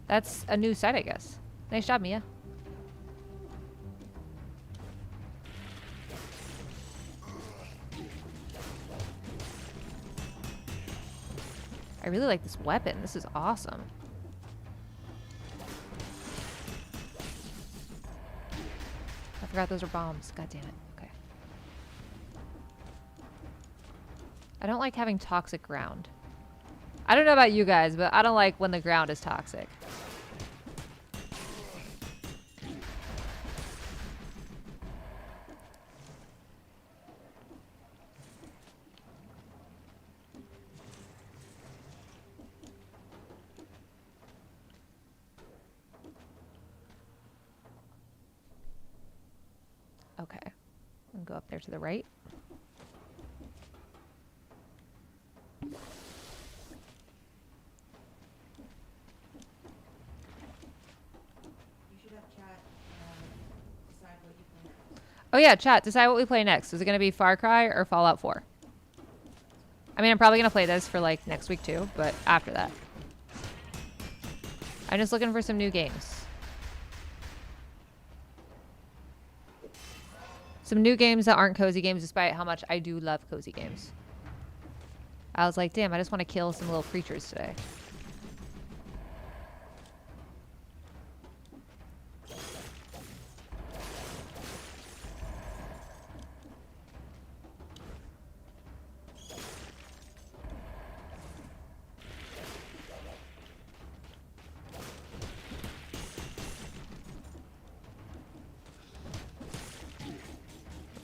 That's a new site, I guess. Nice job, Mia. I really like this weapon. This is awesome. I forgot those are bombs. God damn it. Okay. I don't like having toxic ground. I don't know about you guys, but I don't like when the ground is toxic. Okay. I'll go up there to the right. Oh yeah, chat, decide what we play next. Is it going to be Far Cry or Fallout 4? I mean, I'm probably going to play this for like next week too, but after that. I'm just looking for some new games. Some new games that aren't cozy games, despite how much I do love cozy games. I was like, damn, I just want to kill some little creatures today.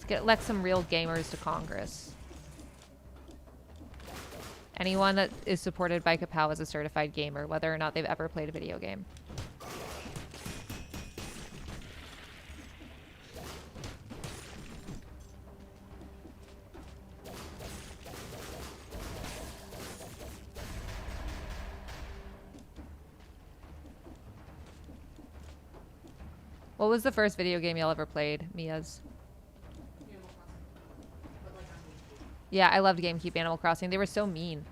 Elect some real gamers to Congress. Anyone that is supported by Kapow is a certified gamer, whether or not they've ever played a video game. What was the first video game y'all ever played, Mia's? Yeah, I loved GameKeep Animal Crossing. They were so mean.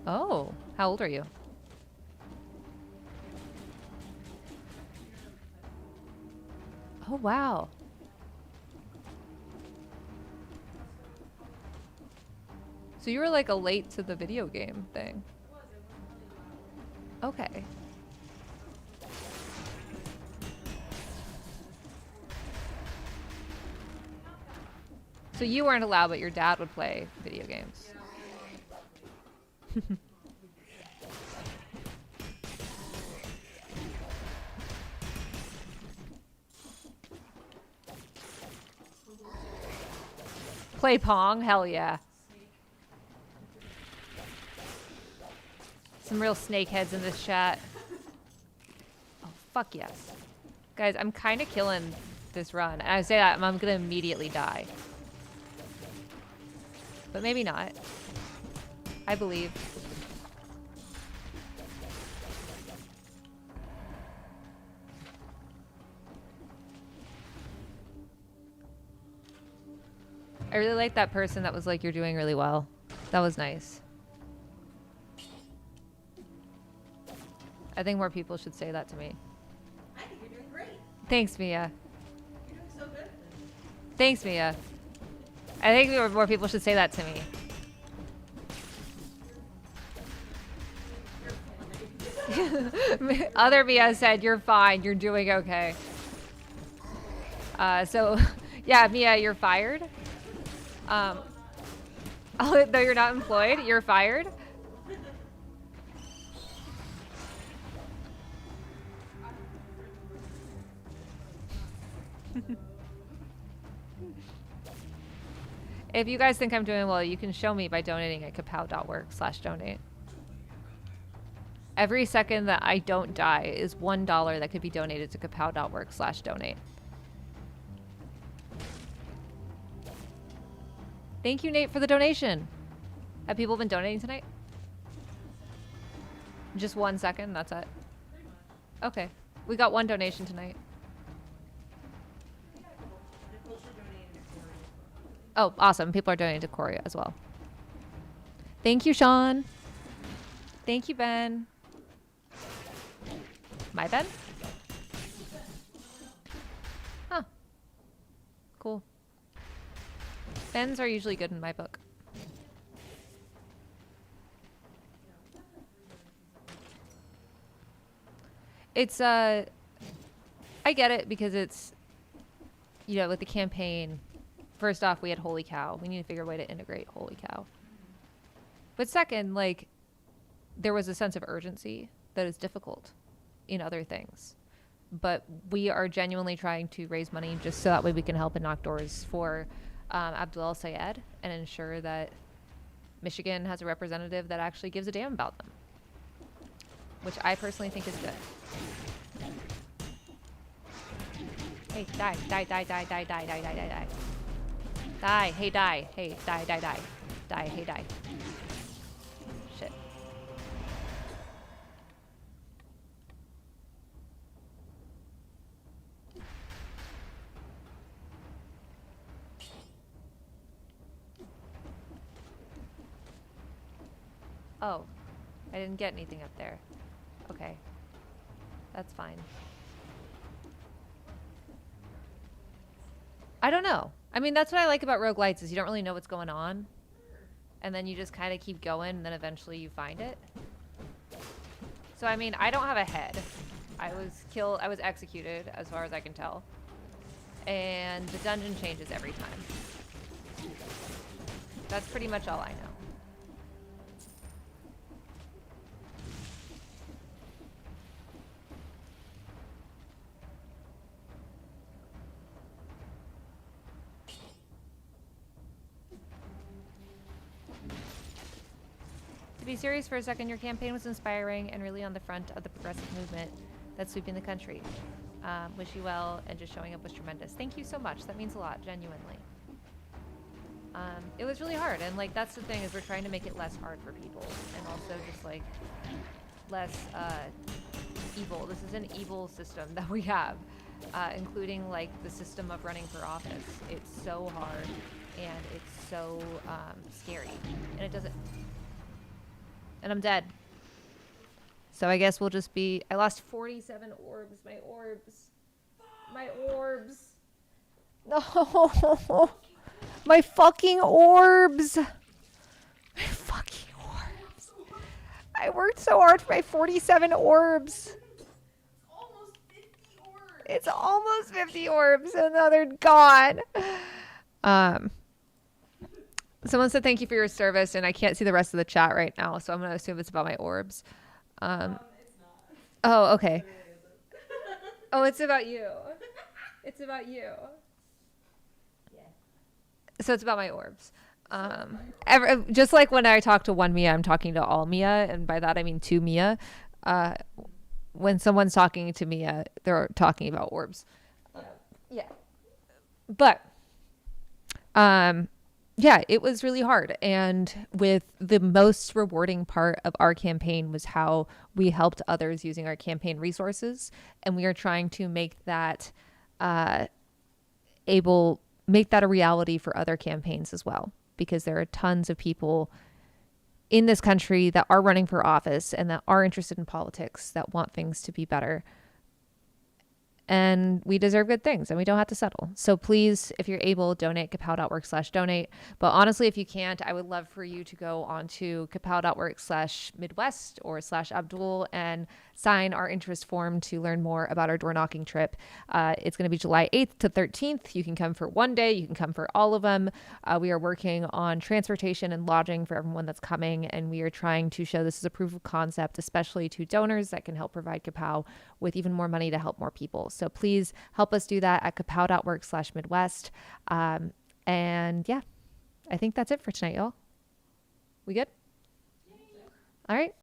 Oh, how old are you? Oh, wow. So you were like a late to the video game thing. Okay. So you weren't allowed, but your dad would play video games. Play Pong? Hell yeah. Some real snakeheads in this chat. Oh, fuck yes. Guys, I'm kind of killing this run. And I say that, I'm going to immediately die. But maybe not. I believe. I really like that person that was like, you're doing really well. That was nice. I think more people should say that to me. I think you're doing great. Thanks, Mia. You're doing so good. Thanks, Mia. I think more people should say that to me. Other Mia said, "You're fine. You're doing okay." So, yeah, Mia, you're fired. Um, though you're not employed, you're fired. If you guys think I'm doing well, you can show me by donating at kapow.org/donate. Every second that I don't die is $1 that could be donated to kapow.org/donate. Thank you, Nate, for the donation. Have people been donating tonight? Just 1 second, that's it. Okay. We got one donation tonight. Oh, awesome. People are donating to Cori as well. Thank you, Sean. Thank you, Ben. My Ben? Huh. Cool. Bens are usually good in my book. It's, I get it because it's, with the campaign, first off, we had Holy Cow. We need to figure a way to integrate Holy Cow. But second, there was a sense of urgency that is difficult in other things. But we are genuinely trying to raise money just so that way we can help and knock doors for Abdul Sayed and ensure that Michigan has a representative that actually gives a damn about them, which I personally think is good. Hey, die, die, die, die, die, die, die, die, die, die. Die, hey, die, hey, die, die, die. Die, hey, die. Shit. Oh, I didn't get anything up there. Okay. That's fine. I don't know. I mean, that's what I like about roguelites is you don't really know what's going on. And then you just kind of keep going and then eventually you find it. So, I mean, I don't have a head. I was executed as far as I can tell. And the dungeon changes every time. That's pretty much all I know. To be serious for a second, your campaign was inspiring and really on the front of the progressive movement that's sweeping the country. Wish you well, and just showing up was tremendous. Thank you so much. That means a lot, genuinely. It was really hard, and that's the thing is we're trying to make it less hard for people, and also just less evil. This is an evil system that we have, including the system of running for office. It's so hard, and it's so scary, and it doesn't. And I'm dead. So I guess we'll just be... I lost 47 orbs. My orbs. My orbs. No. My fucking orbs. My fucking orbs. I worked so hard for my 47 orbs. It's almost 50 orbs. And now they're gone. Someone said thank you for your service, and I can't see the rest of the chat right now, so I'm going to assume it's about my orbs. It's not. Oh, okay. It really isn't. Oh, it's about you. It's about you. Yeah. So it's about my orbs. Just like when I talk to one Mia, I'm talking to all Mia, and by that I mean two Mia. When someone's talking to Mia, they're talking about orbs. Yeah. But, yeah, it was really hard. And with the most rewarding part of our campaign was how we helped others using our campaign resources. And we are trying to make that make that a reality for other campaigns as well. Because there are tons of people in this country that are running for office and that are interested in politics, that want things to be better. and we deserve good things and we don't have to settle. So please, if you're able, donate kapow.org/donate. But honestly, if you can't, I would love for you to go onto kapow.org/Midwest or /Abdul and sign our interest form to learn more about our door knocking trip. It's going to be July 8th to 13th. You can come for one day, you can come for all of them. We are working on transportation and lodging for everyone that's coming, and we are trying to show this as a proof of concept, especially to donors that can help provide Kapow with even more money to help more people. So please help us do that at kapow.org/Midwest. And yeah, I think that's it for tonight, y'all. We good? All right.